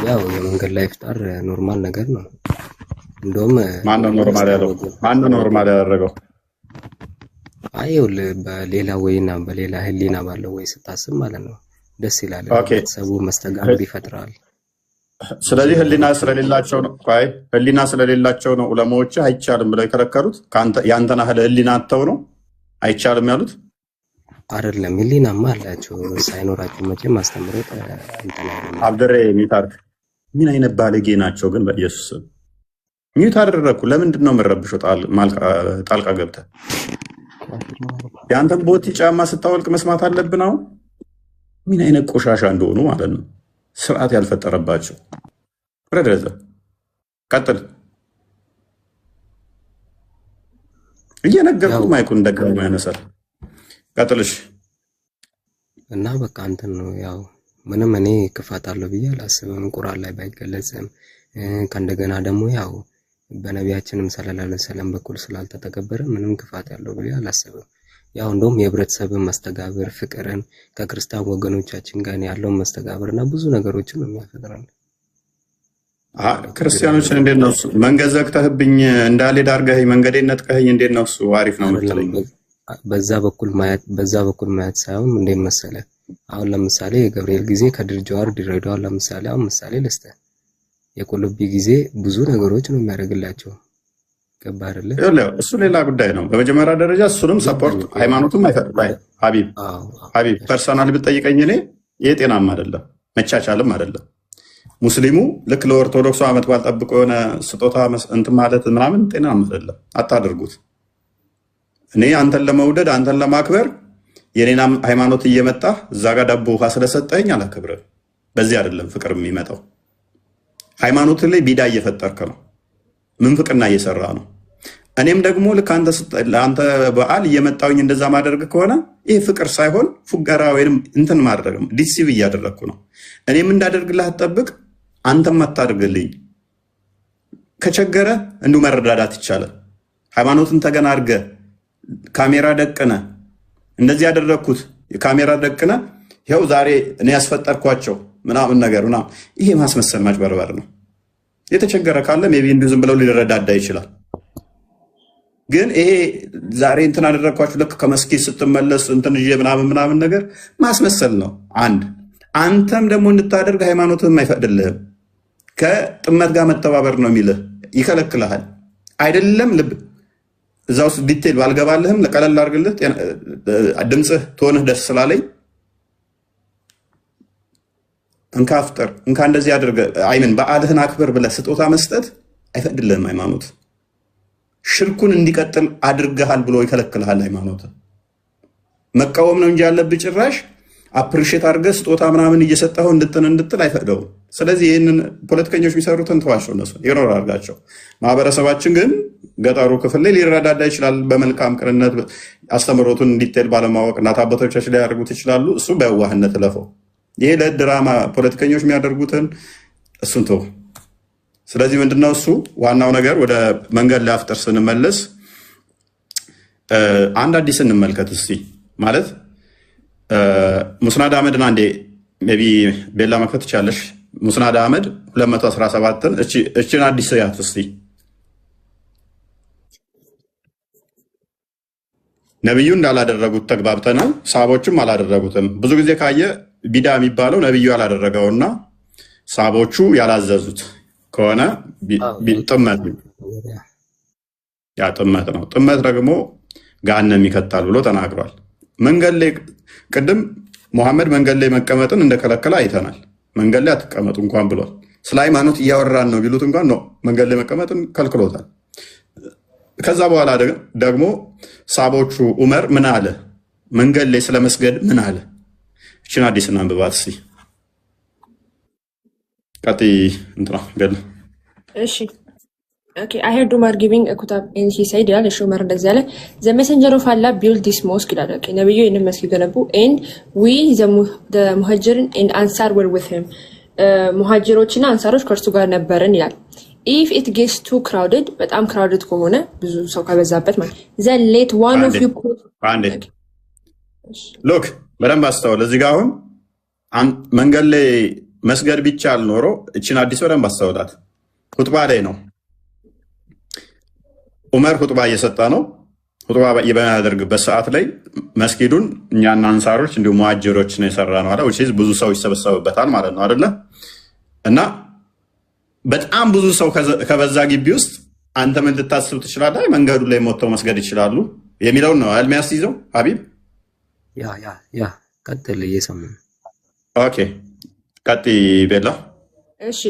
ያው የመንገድ ላይ ኢፍጣር ኖርማል ነገር ነው። እንደውም ማነው ኖርማል ያደረገው? አይውል በሌላ ወይና በሌላ ህሊና ባለው ወይ ስታስብ ማለት ነው ደስ ይላል። ቤተሰቡ መስተጋብር ይፈጥራል። ስለዚህ ህሊና ስለሌላቸው ነው ዑለማዎች አይቻልም ብለው የከለከሉት። ያንተና ህሊና አተው ነው አይቻልም ያሉት አይደለም። ህሊናማ አላቸው ሳይኖራቸው መቼም ማስተምረው አብደሬ ሚታርክ ምን አይነት ባለጌ ናቸው ግን በኢየሱስ ሚውት አደረኩ። ለምንድን ነው የምረብሸው? ጣልቃ ገብተህ ያንተን ቦቲ ጫማ ስታወልቅ መስማት አለብን። አሁን ምን አይነት ቆሻሻ እንደሆኑ ማለት ነው። ስርዓት ያልፈጠረባቸው ረድረዘ ቀጥል። እየነገርኩህ ማይኩን እንደገና ያነሳል። ቀጥልሽ እና በቃ እንትን ነው ያው ምንም እኔ ክፋት አለው ብዬ አላስብም። ቁርአን ላይ ባይገለጽም ከእንደገና ደግሞ ያው በነቢያችንም ሰለላሁ ዐለይሂ ወሰለም በኩል ስላልተተገበረ ምንም ክፋት ያለው ብዬ አላስብም። ያው እንደውም የህብረተሰብን መስተጋብር ፍቅርን ከክርስቲያን ወገኖቻችን ጋር ያለውን መስተጋብርና ብዙ ነገሮችን ነው የሚያፈጥረን። ክርስቲያኖችን እንዴት ነው እሱ መንገድ ዘግተህብኝ እንዳልሄድ አድርገኸኝ መንገዴን ነጥቀኸኝ እንዴት ነው እሱ አሪፍ ነው የምትለኝ? በዛ በኩል ማየት ሳይሆን እንዴት መሰለ አሁን ለምሳሌ የገብርኤል ጊዜ ከድር ጀዋር ድሬዳዋ ለምሳሌ አሁን ምሳሌ ልስጥህ። የቁልቢ ጊዜ ብዙ ነገሮች ነው የሚያደርግላቸው። ገባ አይደለ? እሱ ሌላ ጉዳይ ነው። በመጀመሪያ ደረጃ እሱንም ሰፖርት ሃይማኖቱም አይፈቅድም። ሀቢብ ፐርሰናል ብትጠይቀኝ እኔ ይሄ ጤናማ አይደለም፣ መቻቻልም አይደለም። ሙስሊሙ ልክ ለኦርቶዶክሱ ዓመት በዓል ጠብቆ የሆነ ስጦታ እንትን ማለት ምናምን ጤናማ አይደለም። አታድርጉት። እኔ አንተን ለመውደድ አንተን ለማክበር የኔና ሃይማኖት እየመጣ እዛ ጋር ዳቦ ውሃ ስለሰጠኝ አላከብርም። በዚህ አይደለም ፍቅር የሚመጣው። ሃይማኖት ላይ ቢዳ እየፈጠርክ ነው፣ ምንፍቅና እየሰራ ነው። እኔም ደግሞ ልክ አንተ በዓል እየመጣውኝ እንደዛ ማደርግ ከሆነ ይህ ፍቅር ሳይሆን ፉገራ ወይም እንትን ማድረግ ዲሲቭ እያደረግኩ ነው። እኔም እንዳደርግልህ አትጠብቅ፣ አንተም አታድርግልኝ። ከቸገረ እንዲሁ መረዳዳት ይቻላል። ሃይማኖትን ተገና አድርገ ካሜራ ደቅነ እንደዚህ ያደረግኩት የካሜራ ደቅነ ይኸው ዛሬ እኔ ያስፈጠርኳቸው ምናምን ነገር ምናምን፣ ይሄ ማስመሰል ማጭበርበር ነው። የተቸገረ ካለ ሜቢ እንዲሁ ዝም ብለው ሊረዳዳ ይችላል። ግን ይሄ ዛሬ እንትን አደረግኳችሁ ልክ ከመስጊድ ስትመለስ እንትን ይዤ ምናምን ነገር ማስመሰል ነው። አንተም ደግሞ እንድታደርግ ሃይማኖትህም አይፈቅድልህም። ከጥመት ጋር መተባበር ነው የሚልህ፣ ይከለክልሃል። አይደለም ልብ እዛ ውስጥ ዲቴል ባልገባልህም ለቀለል አድርግልህ። ድምፅህ ትሆንህ ደስ ስላለኝ እንካ አፍጥር እንካ እንደዚህ አድርገህ አይምን በዓልህን አክብር ብለህ ስጦታ መስጠት አይፈቅድልህም ሃይማኖት። ሽርኩን እንዲቀጥል አድርገሃል ብሎ ይከለክልሃል ሃይማኖት። መቃወም ነው እንጂ ያለብህ ጭራሽ አፕሪሼት አድርገህ ስጦታ ምናምን እየሰጠኸው እንድትል አይፈቅደውም። ስለዚህ ይህንን ፖለቲከኞች የሚሰሩትን ተዋቸው፣ እነሱ ይኖር አድርጋቸው። ማህበረሰባችን ግን ገጠሩ ክፍል ላይ ሊረዳዳ ይችላል። በመልካም ቅንነት አስተምሮቱን እንዲቴል ባለማወቅ እናት አባቶቻችን ላይ ያደርጉት ይችላሉ። እሱ በዋህነት ለፈው። ይሄ ለድራማ ፖለቲከኞች የሚያደርጉትን እሱን ተው። ስለዚህ ምንድነው እሱ ዋናው ነገር። ወደ መንገድ ላይ አፍጥር ስንመለስ አንድ አዲስ እንመልከት እስቲ። ማለት ሙስናድ አህመድን አንዴ ሜይ ቢ ቤላ መክፈት ትቻለሽ። ሙስናድ አህመድ 217ን እችን አዲስ ያት እስቲ። ነብዩ እንዳላደረጉት ተግባብተናል። ሳቦችም አላደረጉትም። ብዙ ጊዜ ካየ ቢዳ የሚባለው ነብዩ ያላደረገውና ሳቦቹ ያላዘዙት ከሆነ ጥመት ነው። ያ ጥመት ነው። ጥመት ደግሞ ገሃነም ይከታል ብሎ ተናግሯል። መንገድ ላይ ቅድም ሙሐመድ መንገድ ላይ መቀመጥን እንደከለከለ አይተናል። መንገድ ላይ አትቀመጡ እንኳን ብሏል። ስለ ሃይማኖት እያወራን ነው ቢሉት እንኳን ነው መንገድ ላይ መቀመጥን ከልክሎታል። ከዛ በኋላ ደግሞ ሳቦቹ ዑመር ምን አለ? መንገድ ላይ ስለመስገድ ምን አለ? እችን አዲስ እናንብባት እስኪ። ቀጥይ እንትና ገለ እሺ Okay, I heard Umar giving a kutab and he said, "Yeah, Umar እንደዚህ አለ the messenger of Allah built this mosque ይላል። Okay, ነብዩ ይህንን መስጊድ ገነቡ and we the muhajirin and ansar were with him ሙሃጅሮችና አንሳሮች ከእርሱ ጋር ነበርን ይላል። if it gets too crowded በጣም crowded ከሆነ ብዙ ሰው ከበዛበት ማለት then let one of you look በደንብ አስተውል። እዚህ ጋር አሁን መንገድ ላይ መስገድ ቢቻል ኖሮ እችን አዲስ በደንብ አስተውላት። ሁጥባ ላይ ነው ዑመር ሁጥባ እየሰጠ ነው። ሁጥባ በሚያደርግበት ሰዓት ላይ መስጊዱን እኛና አንሳሮች እንዲሁም ሙሃጅሮች ነው የሰራ ነው አለ። ብዙ ሰው ይሰበሰብበታል ማለት ነው አይደለ? እና በጣም ብዙ ሰው ከበዛ ግቢ ውስጥ አንተ ምን ልታስብ ትችላለህ? መንገዱ ላይ ሞተው መስገድ ይችላሉ የሚለውን ነው አይደል የሚያስይዘው ሀቢብ? ያ ቀጥል እየሰማን። ኦኬ ቀጥይ ቤላ። እሺ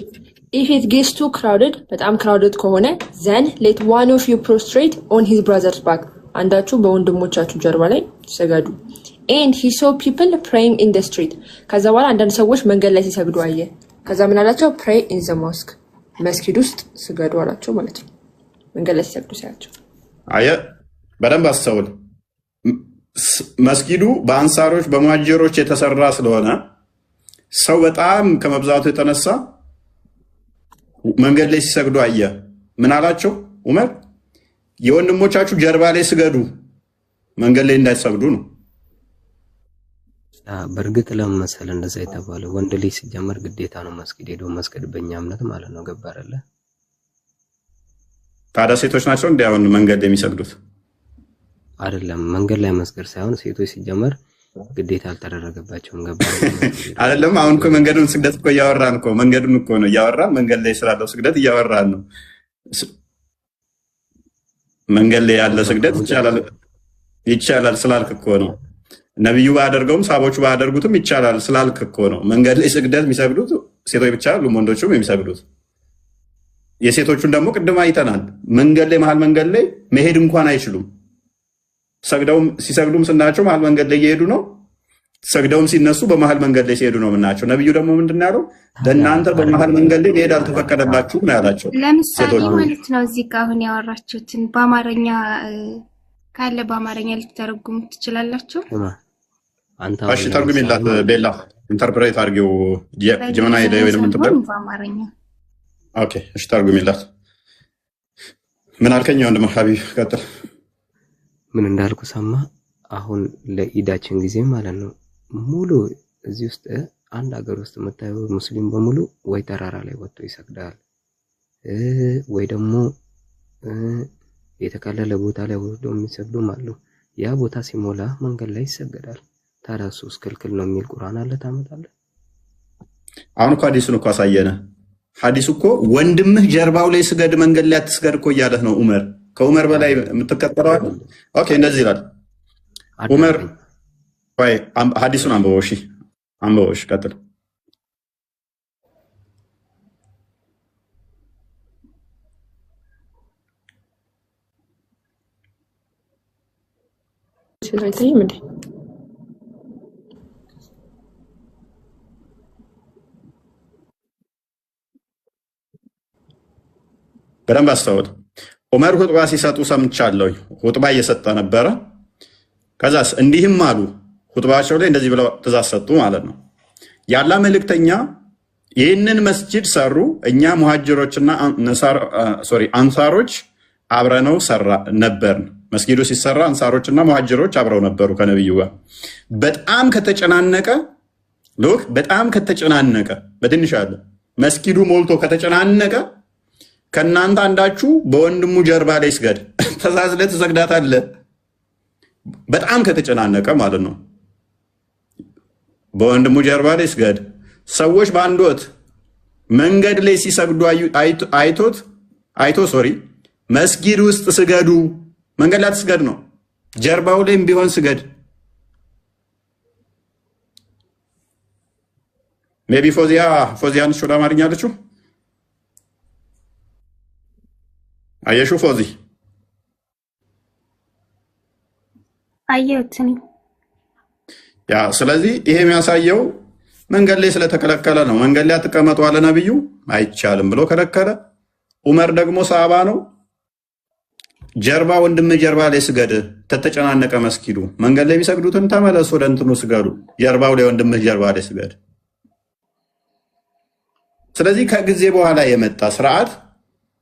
if it gets too crowded በጣም crowded ከሆነ then let one of you prostrate on his brother's back አንዳችሁ በወንድሞቻችሁ ጀርባ ላይ ሰገዱ and he saw people praying in the street ከዛ በኋላ አንዳንድ ሰዎች መንገድ ላይ ሲሰግዱ አየ። ከዛ ምን አላቸው? pray in the mosque መስጊድ ውስጥ ስገዱ አላቸው ማለት ነው። መንገድ ላይ ሲሰግዱ ሳያቸው አየ። በደንብ አስተውል። መስጊዱ በአንሳሮች በሙሃጅሮች የተሰራ ስለሆነ ሰው በጣም ከመብዛቱ የተነሳ መንገድ ላይ ሲሰግዱ አየ። ምን አላቸው ዑመር? የወንድሞቻችሁ ጀርባ ላይ ስገዱ፣ መንገድ ላይ እንዳይሰግዱ ነው። በእርግጥ ለምን መሰለህ እንደዛ የተባለ? ወንድ ልጅ ሲጀመር ግዴታ ነው መስጊድ ሄዶ መስገድ በእኛ እምነት ማለት ነው። ገባ አይደለ? ታዲያ ሴቶች ናቸው እንዴ አሁን መንገድ ላይ የሚሰግዱት? አይደለም፣ መንገድ ላይ መስገድ ሳይሆን ሴቶች ሲጀመር ግዴታ አልተደረገባቸውም። ገባ አይደለም? አሁን እኮ መንገዱን ስግደት እኮ እያወራን እኮ መንገዱን እኮ ነው እያወራን፣ መንገድ ላይ ስላለው ስግደት እያወራን ነው። መንገድ ላይ ያለ ስግደት ይቻላል ስላልክ እኮ ነው። ነብዩ ባያደርገውም ሳቦቹ ባያደርጉትም ይቻላል ስላልክ እኮ ነው። መንገድ ላይ ስግደት የሚሰግዱት ሴቶች ብቻ አይደሉም፣ ወንዶችም የሚሰግዱት። የሴቶቹን ደግሞ ቅድም አይተናል። መንገድ ላይ መሀል መንገድ ላይ መሄድ እንኳን አይችሉም። ሲሰግዱም ስናያቸው መሀል መንገድ ላይ እየሄዱ ነው። ሰግደውም ሲነሱ በመሀል መንገድ ላይ ሲሄዱ ነው የምናያቸው። ነብዩ ደግሞ ምንድን ነው ያለው? ለእናንተ በመሀል መንገድ ላይ መሄድ አልተፈቀደላችሁም ነው ያላቸው። ለምሳሌ ማለት ነው እዚህ ጋር አሁን ያወራችሁትን በአማርኛ ካለ በአማርኛ ልትተረጉሙ ትችላላችሁ? እሺ ተርጉሚላት ቤላ፣ ኢንተርፕሬት አድርጊው ጀመናይ ላይ ወይንም እንትበል በአማርኛ። ኦኬ እሺ ተርጉሚላት። ምን አልከኝ ወንድም ሐቢብ? ቀጥል። ምን እንዳልኩ ሰማ? አሁን ለኢዳችን ጊዜ ማለት ነው ሙሉ እዚህ ውስጥ አንድ ሀገር ውስጥ የምታየው ሙስሊም በሙሉ ወይ ተራራ ላይ ወጥቶ ይሰግዳል ወይ ደግሞ የተከለለ ቦታ ላይ ወጥቶ የሚሰግዱም አሉ። ያ ቦታ ሲሞላ መንገድ ላይ ይሰገዳል። ታዲያ እሱስ ክልክል ነው የሚል ቁርአን አለ ታመጣለህ? አሁን እኮ ሐዲሱን እኮ አሳየነ። ሐዲሱ እኮ ወንድምህ ጀርባው ላይ ስገድ መንገድ ላይ አትስገድ እኮ እያለህ ነው ዑመር። ከዑመር በላይ የምትከተለው አይደል? ኦኬ እንደዚህ ይላል ዑመር። ወይ ሐዲሱን አንብበው። እሺ አንብበው። እሺ ቀጥል። በደንብ አስተውል። ዑመር ሁጥባ ሲሰጡ ሰምቻለሁ። ሁጥባ እየሰጠ ነበረ። ከዛስ እንዲህም አሉ። ሁጥባቸው ላይ እንደዚህ ብለው ትእዛዝ ሰጡ ማለት ነው። ያላ መልእክተኛ ይህንን መስጂድ ሰሩ፣ እኛ ሙሃጅሮችና አንሳሮች አብረነው ነበርን። መስጊዱ ሲሰራ አንሳሮችና ሙሃጅሮች አብረው ነበሩ ከነብዩ ጋር። በጣም ከተጨናነቀ በትንሽ ያለ መስጊዱ ሞልቶ ከተጨናነቀ ከእናንተ አንዳችሁ በወንድሙ ጀርባ ላይ ስገድ፣ ተዛዝለህ ትሰግዳታለህ። በጣም ከተጨናነቀ ማለት ነው። በወንድሙ ጀርባ ላይ ስገድ። ሰዎች በአንድ ወቅት መንገድ ላይ ሲሰግዱ አይቶ መስጊድ ውስጥ ስገዱ፣ መንገድ ላይ አትስገድ ነው፣ ጀርባው ላይም ቢሆን ስገድ። ሜቢ ፎዚያን ወደ አማርኛ አለችው። አየሹ ፎዚ አየሁትኝ። ያ ስለዚህ ይሄ የሚያሳየው መንገድ ላይ ስለተከለከለ ነው። መንገድ ላይ አትቀመጡ አለ ነብዩ፣ አይቻልም ብሎ ከለከለ። ዑመር ደግሞ ሰሃባ ነው። ወንድም ጀርባ ላይ ስገድ፣ ተተጨናነቀ መስጊዱ። መንገድ ላይ የሚሰግዱትን ተመለሱ፣ ወደ እንትኑ ስገዱ፣ ጀርባው ላይ ወንድም ጀርባ ላይ ስገድ። ስለዚህ ከጊዜ በኋላ የመጣ ስርዓት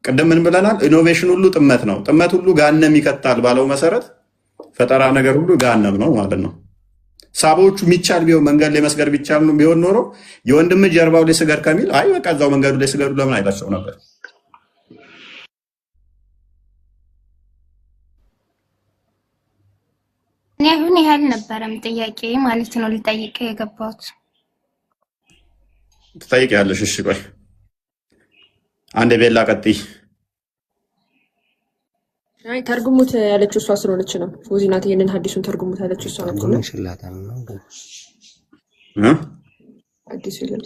ቅድም ምን ብለናል? ኢኖቬሽን ሁሉ ጥመት ነው፣ ጥመት ሁሉ ገሃነም ይከታል ባለው መሰረት ፈጠራ ነገር ሁሉ ገሃነም ነው ማለት ነው። ሳቦቹ የሚቻል ቢሆን መንገድ ላይ መስገድ ቢቻል ቢሆን ኖሮ የወንድም ጀርባው ላይ ስገድ ከሚል አይ በቃ እዛው መንገዱ ላይ ስገዱ ለምን አይላቸው ነበር? እኔ አሁን ይሄ አልነበረም ጥያቄ ማለት ነው ልጠይቅ የገባሁት። ትጠይቂያለሽ? እሺ ቆይ አንድ ቤላ ቀጥይ። አይ ተርጉሙት ያለችው እሷ ስለሆነች ነው። ፎዚ ናት ይሄንን ሐዲሱን ተርጉሙት ያለችው እሷ ናት። ሽላታል ነው ሐዲሱ ይላል።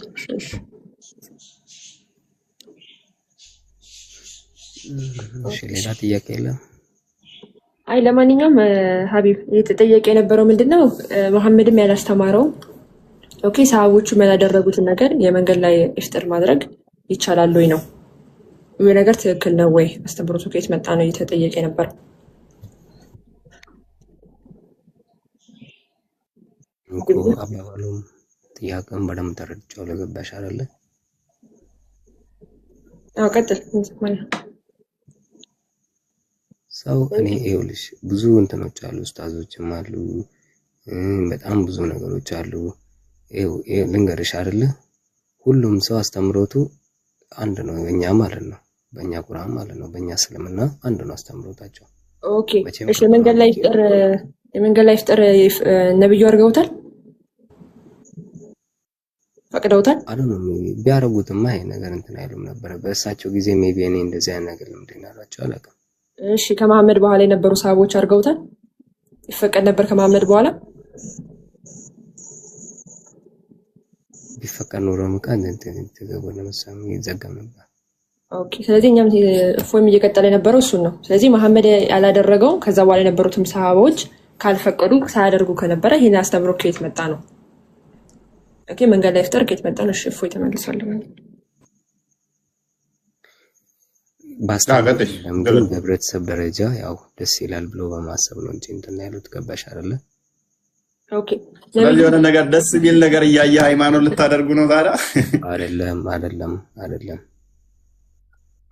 እሺ ሌላ ጥያቄ የለም። አይ ለማንኛውም ሀቢብ የተጠየቀ የነበረው ምንድነው መሐመድም ያላስተማረው ኦኬ ሰሃቦቹ ያላደረጉትን ነገር የመንገድ ላይ ኢፍጣር ማድረግ ይቻላል ወይ ነው? ይሄ ነገር ትክክል ነው ወይ? አስተምሮቱ ከየት መጣ ነው እየተጠየቀ ነበር። እኮ አባባሉም ጥያቄም በደንብ ተረድቼዋለሁ። ገባሽ አይደለ? አዎ ቀጥል። ሰው እኔ ይኸውልሽ ብዙ እንትኖች አሉ፣ ኡስታዞችም አሉ፣ በጣም ብዙ ነገሮች አሉ። ልንገርሽ አይደለ? ሁሉም ሰው አስተምሮቱ አንድ ነው፣ በእኛ ማለት ነው፣ በእኛ ቁርአን ማለት ነው፣ በእኛ እስልምና አንድ ነው አስተምሮታቸው። ኦኬ እሺ። የመንገድ ላይ ፍጥር ነብዩ አድርገውታል? ፈቅደውታል? አይደለም ቢያረጉትማ ይሄ ነገር እንትን አይሉም ነበር። በእሳቸው ጊዜ ሜቢ እኔ እንደዚህ አይነት ነገር ልምድ ይኖራቸው አላውቅም። እሺ ከመሐመድ በኋላ የነበሩ ሰሃቦች አድርገውታል? ይፈቀድ ነበር ከመሐመድ በኋላ? ቢፈቀድ ኖሮ ምቃን እንትን ተገበለ መሰለኝ ይዘጋም ነበር። ኦኬ ስለዚህ እኛም እፎይም እየቀጠለ የነበረው እሱን ነው። ስለዚህ መሐመድ ያላደረገው ከዛ በኋላ የነበሩትም ሰሃቦች ካልፈቀዱ ሳያደርጉ ከነበረ ይሄን አስተምሮ ከየት መጣ ነው? ኦኬ መንገድ ላይ ፍጥር ከየት መጣ ነው? እሺ እፎይ ተመልሷል። ባስተምሮ በህብረተሰብ ደረጃ ያው ደስ ይላል ብሎ በማሰብ ነው እንጂ እንትን ያሉት። ገባሽ አይደለ? ኦኬ ስለዚህ የሆነ ነገር ደስ የሚል ነገር እያየ ሃይማኖት ልታደርጉ ነው ታዲያ? አይደለም።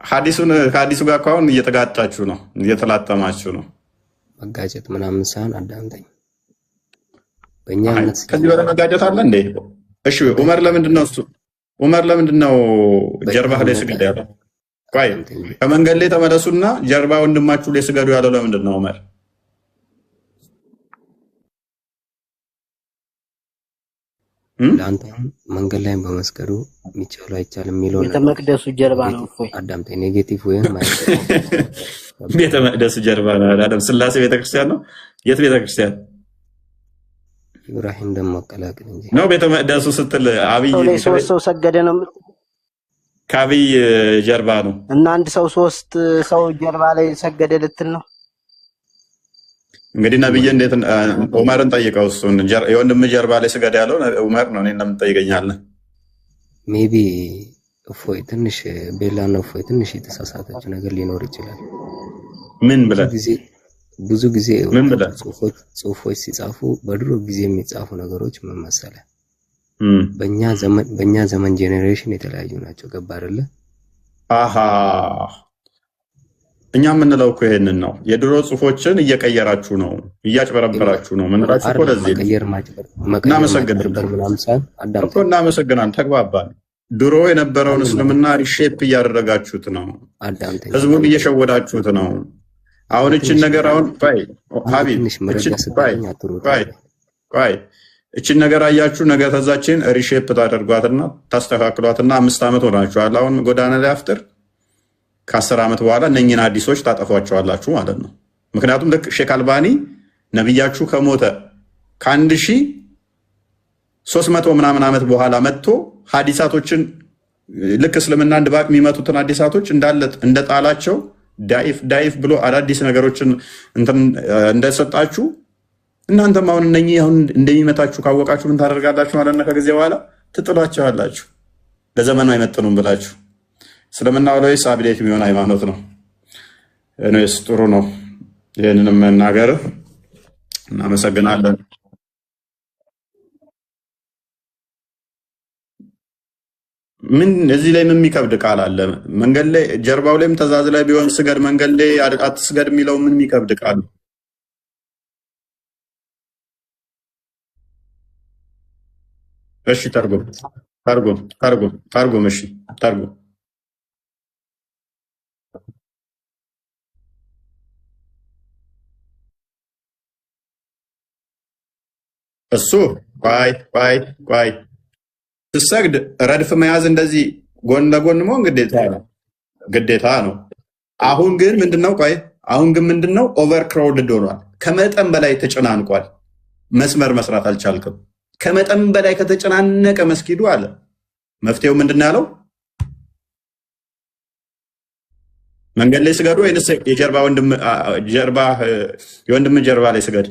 ከሐዲሱ ጋር አሁን እየተጋጫችሁ ነው፣ እየተላጠማችሁ ነው። መጋጨት ምናምን ሳይሆን አዳምጠኝ። በእኛ እምነት ከዚህ በላይ መጋጨት አለ እንዴ? እሺ ዑመር ለምንድን ነው ጀርባህ ላይ ስገድ ያለው? ቆይ ከመንገድ ላይ ተመለሱና ጀርባ ወንድማችሁ ላይ ስገዱ ያለው ለምንድን ነው ዑመር? ለአንተ መንገድ ላይ በመስገዱ የሚቻለው አይቻልም የሚለው ቤተ መቅደሱ ጀርባ ነው። እፎይ አዳምጠኝ። ኔጌቲቭ ወይም ማለት ቤተ መቅደሱ ጀርባ ነው አይደል? ስላሴ ቤተክርስቲያን ነው። የት ቤተክርስቲያን? ኢብራሂም ደሞ አቀላቅል እንጂ ነው። ቤተ መቅደሱ ስትል አብይ ሶስት ሰው ሰገደ ነው። ከአብይ ጀርባ ነው እና አንድ ሰው ሶስት ሰው ጀርባ ላይ ሰገደ ልትል ነው። እንግዲህ ነብይ እንዴት ዑመርን ጠይቀው፣ እሱን የወንድም ጀርባ ላይ ስገድ ያለው ዑመር ነው። እኔን ለምን ትጠይቀኛለህ? ሜቢ እፎይ ትንሽ ቤላና እፎይ ትንሽ የተሳሳተች ነገር ሊኖር ይችላል። ምን ብለህ ብዙ ጊዜ ጽሁፎች ሲጻፉ በድሮ ጊዜ የሚጻፉ ነገሮች ምን መሰለህ፣ በእኛ ዘመን ጄኔሬሽን የተለያዩ ናቸው። ገባ አይደለ? አሃ እኛ የምንለው እኮ ይሄንን ነው። የድሮ ጽሁፎችን እየቀየራችሁ ነው፣ እያጭበረበራችሁ ነው። ምንላችሁ እኮ ለዚህ እናመሰግናለን። ተግባባን። ድሮ የነበረውን እስልምና ሪሼፕ እያደረጋችሁት ነው፣ ህዝቡን እየሸወዳችሁት ነው። አሁን እችን ነገር ሀቢብ እችን ነገር አያችሁ፣ ነገ ተዛችን ሪሼፕ ታደርጓትና ታስተካክሏትና 5 ዓመት ሆናችኋል። አሁን ጎዳና ላይ አፍጥር ከ10 ዓመት በኋላ እነኝን አዲሶች ታጠፏቸዋላችሁ ማለት ነው። ምክንያቱም ልክ ሼክ አልባኒ ነብያችሁ ከሞተ ከ1300 ምናምን ዓመት በኋላ መጥቶ ሐዲሳቶችን ልክ እስልምና እንድባቅ የሚመቱትን ሐዲሳቶች እንዳለ እንደጣላቸው ዳይፍ ብሎ አዳዲስ ነገሮችን እንደሰጣችሁ እናንተም አሁን እነኚህ አሁን እንደሚመታችሁ ካወቃችሁ ምን ታደርጋላችሁ ማለት ነው? ከጊዜ በኋላ ትጥሏቸዋላችሁ። ለዘመኑ አይመጥኑም ብላችሁ እስልምና ወይስ አብዴት የሚሆን ሃይማኖት ነው? እኔስ ጥሩ ነው ይህንንም መናገር። እናመሰግናለን። ምን እዚህ ላይ ምን የሚከብድ ቃል አለ? መንገድ ላይ ጀርባው ላይም ተዛዝ ላይ ቢሆን ስገድ፣ መንገድ ላይ አትስገድ የሚለው ምን የሚከብድ ቃል? እሺ ተርጉም። እሺ ተርጉም። እሱ ቆይ ስትሰግድ ረድፍ መያዝ እንደዚህ ጎን ለጎን መሆን ግዴታ ነው። አሁን ግን ምንድነው ኦቨር ክራውድድ ሆኗል። ከመጠን በላይ ተጨናንቋል። መስመር መስራት አልቻልክም። ከመጠን በላይ ከተጨናነቀ መስጊዱ አለ መፍትሄው ምንድነው ያለው? መንገድ ላይ ስገዱ ወይስ የወንድም ጀርባ ላይ ስገድ?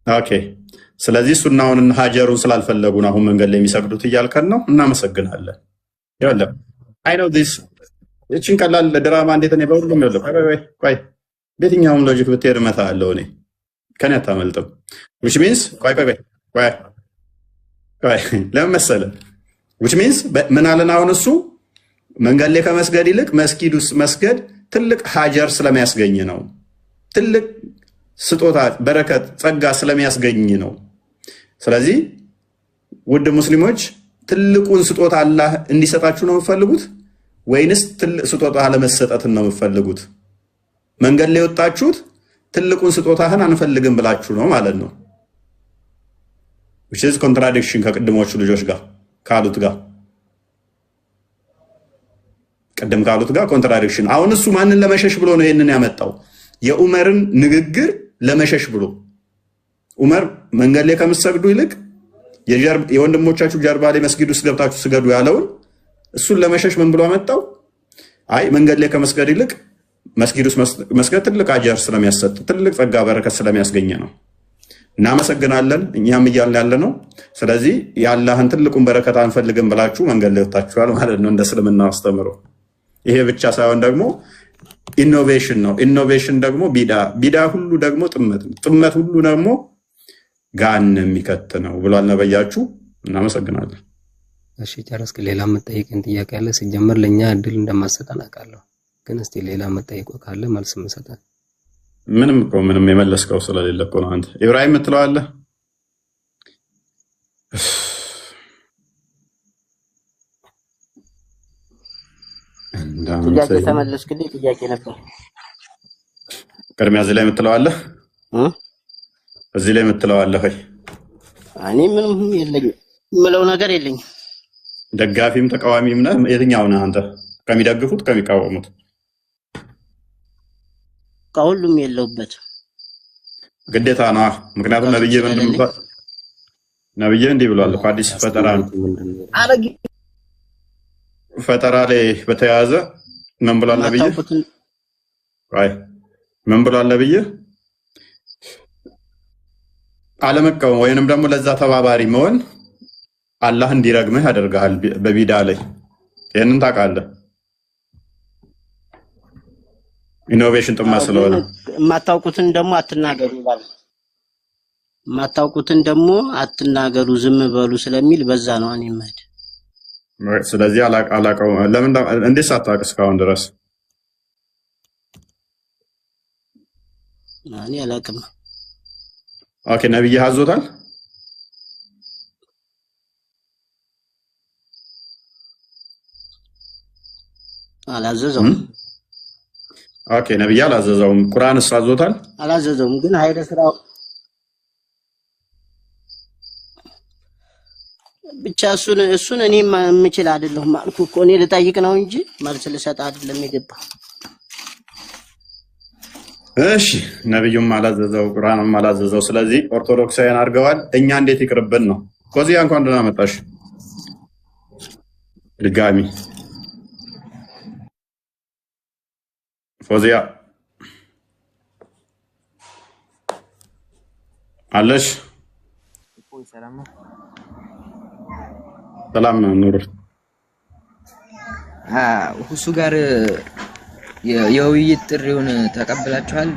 ኦኬ ስለዚህ ሱናውን ሀጀሩን ስላልፈለጉ ነው አሁን መንገድ ላይ የሚሰግዱት እያልከን ነው። እናመሰግናለን። ይኸውልህ አይ ኖው ዲስ እቺን ቀላል ድራማ እንዴት ነው በሁሉም ይኸውልህ ቆይ በየትኛውም ሎጂክ ብትሄድ እመታለሁ እኔ ከኔ አታመልጥም። which means ቆይ ለምን መሰለህ which means ምን አለን አሁን እሱ መንገድ ላይ ከመስገድ ይልቅ መስጊድ ውስጥ መስገድ ትልቅ ሀጀር ስለሚያስገኝ ነው። ትልቅ ስጦታ፣ በረከት፣ ጸጋ ስለሚያስገኝ ነው። ስለዚህ ውድ ሙስሊሞች ትልቁን ስጦታ አላህ እንዲሰጣችሁ ነው የምትፈልጉት ወይንስ ትልቅ ስጦታ ለመሰጠት ነው የምትፈልጉት? መንገድ ላይ ወጣችሁት ትልቁን ስጦታህን አንፈልግም ብላችሁ ነው ማለት ነው። which is contradiction ከቅድሞቹ ልጆች ጋር ካሉት ጋር ቀደም ካሉት ጋር ኮንትራዲክሽን። አሁን እሱ ማንን ለመሸሽ ብሎ ነው ይሄንን ያመጣው? የዑመርን ንግግር ለመሸሽ ብሎ ዑመር መንገድ ላይ ከምትሰግዱ ይልቅ የወንድሞቻችሁ ጀርባ ላይ መስጊድ ውስጥ ገብታችሁ ስገዱ ያለውን እሱን ለመሸሽ ምን ብሎ አመጣው? አይ መንገድ ላይ ከመስገድ ይልቅ መስጊድ ውስጥ መስገድ ትልቅ አጀር ስለሚያሰጥ ትልቅ ጸጋ በረከት ስለሚያስገኝ ነው። እናመሰግናለን። እኛም እያልን ያለ ነው። ስለዚህ የአላህን ትልቁን በረከት አንፈልግም ብላችሁ መንገድ ላይ ወጣችኋል ማለት ነው እንደ እስልምና አስተምሮ። ይሄ ብቻ ሳይሆን ደግሞ ኢኖቬሽን ነው። ኢኖቬሽን ደግሞ ቢዳ ሁሉ ደግሞ ጥመት ሁሉ ደግሞ ጋን የሚከት ነው ብሏል ነብያችሁ። እናመሰግናለን። እሺ ጨረስክ? ሌላ መጠየቅን ጥያቄ አለ? ሲጀመር ለኛ እድል እንደማሰጠን አውቃለሁ፣ ግን እስቲ ሌላ መጠየቅ ካለ መልስ መስጠት። ምንም የመለስከው ስለሌለ እኮ ነው። አንተ ኢብራሂም የምትለው አለ? ጥያቄ ተመለስክልኝ። ጥያቄ ነበር ቅድሚያ እዚህ ላይ የምትለው አለ? እዚህ ላይ የምትለው አለ ወይ? እኔ ምንም የለኝም፣ የምለው ነገር የለኝም። ደጋፊም ተቃዋሚም ነህ? የትኛው ነህ አንተ? ከሚደግፉት ከሚቃወሙት? ከሁሉም የለውበት ግዴታ ነው። ምክንያቱም ነብዬ እንዲህ ብሏል እኮ አዲስ ፈጠራ ነው። ፈጠራ ላይ በተያያዘ ምን ብሏል ነብዬ? ምን ብሏል ነብዬ? አለመቃወም ወይንም ደግሞ ለዛ ተባባሪ መሆን አላህ እንዲረግምህ ያደርጋል በቢዳ ላይ። ይሄንን ታውቃለህ። ኢኖቬሽን ጥማ ስለሆነ የማታውቁትን ደግሞ አትናገሩ ይላል። የማታውቁትን ደግሞ አትናገሩ ዝም በሉ ስለሚል በዛ ነው እኔ ማለት። ስለዚህ አላቀው ለምን እንዴት ሳታውቅ እስካሁን ድረስ? እኔ አላውቅም። ኦኬ ነብይ አዞታል? አላዘዘውም። ኦኬ ነብይ አላዘዘውም። ቁርአንስ አዞታል? አላዘዘውም። ግን ኃይለ ስራው ብቻ እሱን እኔ የምችል አይደለሁም አልኩ እኮ። እኔ ልጠይቅ ነው እንጂ መልስ ልሰጥ አይደለም የገባው። እሺ ነብዩም አላዘዘው ቁርአንም አላዘዘው። ስለዚህ ኦርቶዶክሳውያን አድርገዋል። እኛ እንዴት ይቅርብን ነው? ኮዚያ እንኳን ደህና መጣሽ ድጋሚ። ፎዚያ አለሽ? ሰላም ኑር። ሁሱ ጋር የውይይት ጥሪውን ተቀብላችኋል?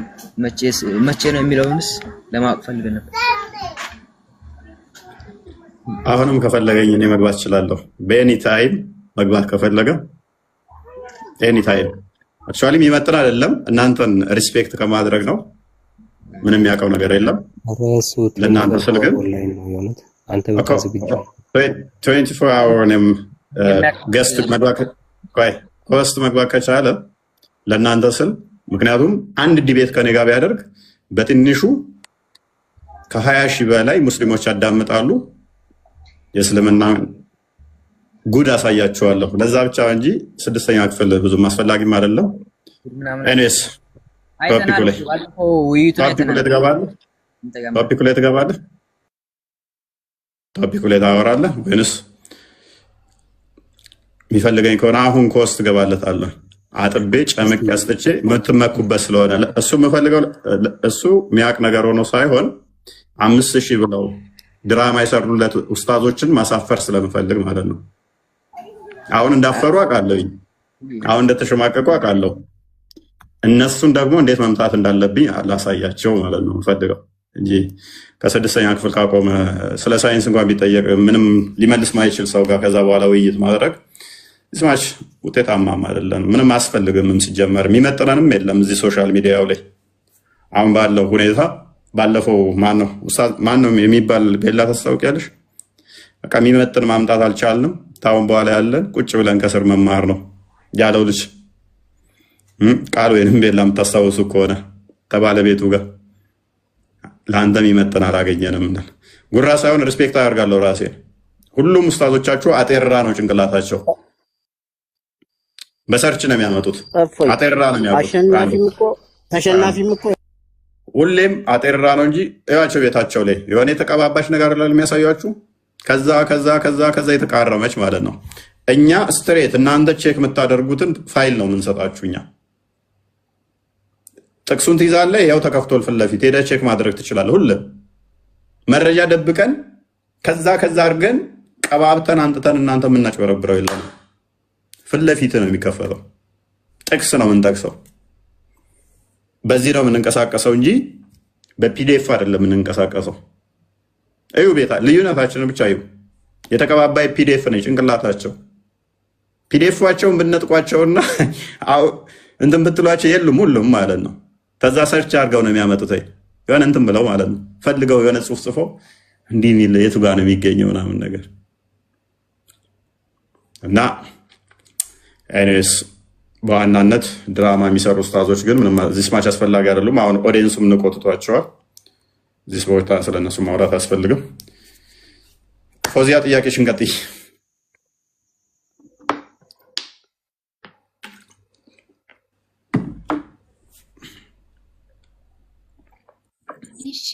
መቼ ነው የሚለውንስ ለማወቅ ፈልገን ነበር። አሁንም ከፈለገኝ እኔ መግባት እችላለሁ። በኤኒ ታይም መግባት ከፈለገ ኤኒ ታይም። አክቹአሊ የሚመጥን አይደለም። እናንተን ሪስፔክት ከማድረግ ነው። ምንም ያውቀው ነገር የለም። ለእናንተ ስል ግን አንተ በቃ ዝግጁ 24 hour ነም ገስት መግባት ከቻለ ለእናንተ ስል፣ ምክንያቱም አንድ ዲቤት ከኔ ጋር ቢያደርግ በትንሹ ከ20 ሺህ በላይ ሙስሊሞች ያዳምጣሉ። የእስልምና ጉድ አሳያቸዋለሁ። ለዛ ብቻ እንጂ 6ኛ ክፍል ብዙም አስፈላጊም አይደለም። ኤኒዌይስ ቶፒኩ ላይ ታወራለህ ወይንስ የሚፈልገኝ ከሆነ አሁን ኮስት ትገባለታለህ? አጥቤ ጨምቄ አስጥቼ የምትመኩበት ስለሆነ እሱ የምፈልገው እሱ የሚያውቅ ነገር ሆኖ ሳይሆን 5000 ብለው ድራማ የሰሩለት ኡስታዞችን ማሳፈር ስለምፈልግ ማለት ነው። አሁን እንዳፈሩ አውቃለሁ። አሁን እንደተሸማቀቁ አውቃለሁ። እነሱን ደግሞ እንዴት መምታት እንዳለብኝ አላሳያቸው ማለት ነው ፈልገው እንጂ ከ6ኛ ክፍል ካቆመ ስለ ሳይንስ እንኳን ቢጠየቅ ምንም ሊመልስ ማይችል ሰው ጋር ከዛ በኋላ ውይይት ማድረግ ስማች ውጤታማም አይደለም። ምንም አያስፈልግም። ሲጀመር የሚመጥነንም የለም እዚህ ሶሻል ሚዲያው ላይ አሁን ባለው ሁኔታ። ባለፈው ማነው የሚባል ቤላ ታስታውቂያለሽ? በቃ የሚመጥን ማምጣት አልቻልንም። ታውን በኋላ ያለን ቁጭ ብለን ከስር መማር ነው ያለው ልጅ ቃል ወይንም ቤላ የምታስታውሱ ከሆነ ከባለቤቱ ጋር ለአንተም ይመጥን አላገኘንም። ጉራ ሳይሆን ሪስፔክት አደርጋለሁ ራሴ። ሁሉም ኡስታዞቻችሁ አጤራ ነው ጭንቅላታቸው። በሰርች ነው የሚያመጡት። አጤራ ነው የሚያመጡት። ተሸናፊም እኮ ሁሌም አጤራ ነው እንጂ እያቸው ቤታቸው ላይ የሆነ የተቀባባሽ ነገር ላይ የሚያሳያችሁ ከዛ የተቃረመች ማለት ነው። እኛ ስትሬት እናንተ ቼክ የምታደርጉትን ፋይል ነው የምንሰጣችሁ። እኛ ጥቅሱን ትይዛለህ፣ ያው ተከፍቶል ፊት ለፊት ሄደህ ቼክ ማድረግ ትችላለህ። ሁሉም መረጃ ደብቀን ከዛ አድርገን ቀባብተን አንጥተን እናንተ የምናጭበረብረው የለም። ፊት ለፊት ነው የሚከፈተው። ጥቅስ ነው የምንጠቅሰው። በዚህ ነው የምንንቀሳቀሰው እንጂ በፒዲኤፍ አይደለም የምንንቀሳቀሰው። እዩ ቤታ ልዩነታችንን ብቻ እዩ። የተቀባባይ ፒዲኤፍ ነው ጭንቅላታቸው። ፒዲኤፋቸውን ብነጥቋቸውና እንትን ብትሏቸው የሉም ሁሉም ማለት ነው። ከዛ ሰርች አድርገው ነው የሚያመጡት። የሆነ እንትን ብለው ማለት ነው ፈልገው የሆነ ጽሑፍ ጽፈው እንዲህ የሚል የቱ ጋር ነው የሚገኘው ምናምን ነገር እና ኤኒዌይስ በዋናነት ድራማ የሚሰሩ ኡስታዞች ግን ምንም እዚህ ማች አስፈላጊ አይደሉም። አሁን ኦዲየንሱም ንቆጥቷቸዋል። እዚህ ቦታ ስለነሱ ማውራት አያስፈልግም። ፎዚያ ጥያቄሽን ቀጥይ። እሺ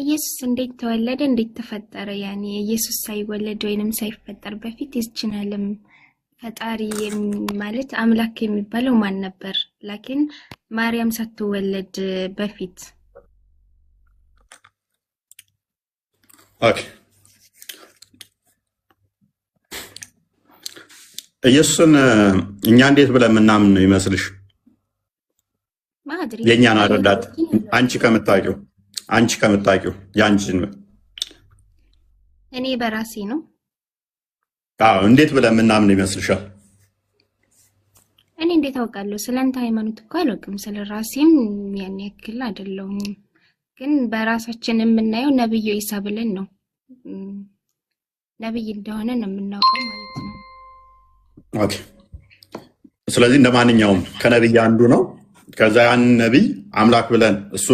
ኢየሱስ እንዴት ተወለደ? እንዴት ተፈጠረ? ያኔ ኢየሱስ ሳይወለድ ወይንም ሳይፈጠር በፊት ይህችን ዓለም ፈጣሪ ማለት አምላክ የሚባለው ማን ነበር? ላኪን ማርያም ሳትወለድ በፊት ኦኬ። ኢየሱስን እኛ እንዴት ብለን ምናምን ነው ይመስልሽ? ማድሪ የኛን አረዳት አንቺ ከምታውቂው ያንቺን እኔ በራሴ ነው። እንዴት ብለን ምናምን ይመስልሻል? እኔ እንዴት አውቃለሁ? ስለአንተ ሃይማኖት እኮ አላውቅም። ስለ ራሴም ያን ያክል አይደለሁም። ግን በራሳችን የምናየው ነብዩ ኢሳ ብለን ነው። ነብይ እንደሆነ ነው የምናውቀው ማለት ነው። ኦኬ። ስለዚህ እንደማንኛውም ከነብይ አንዱ ነው። ከዛ ያን ነብይ አምላክ ብለን እሱ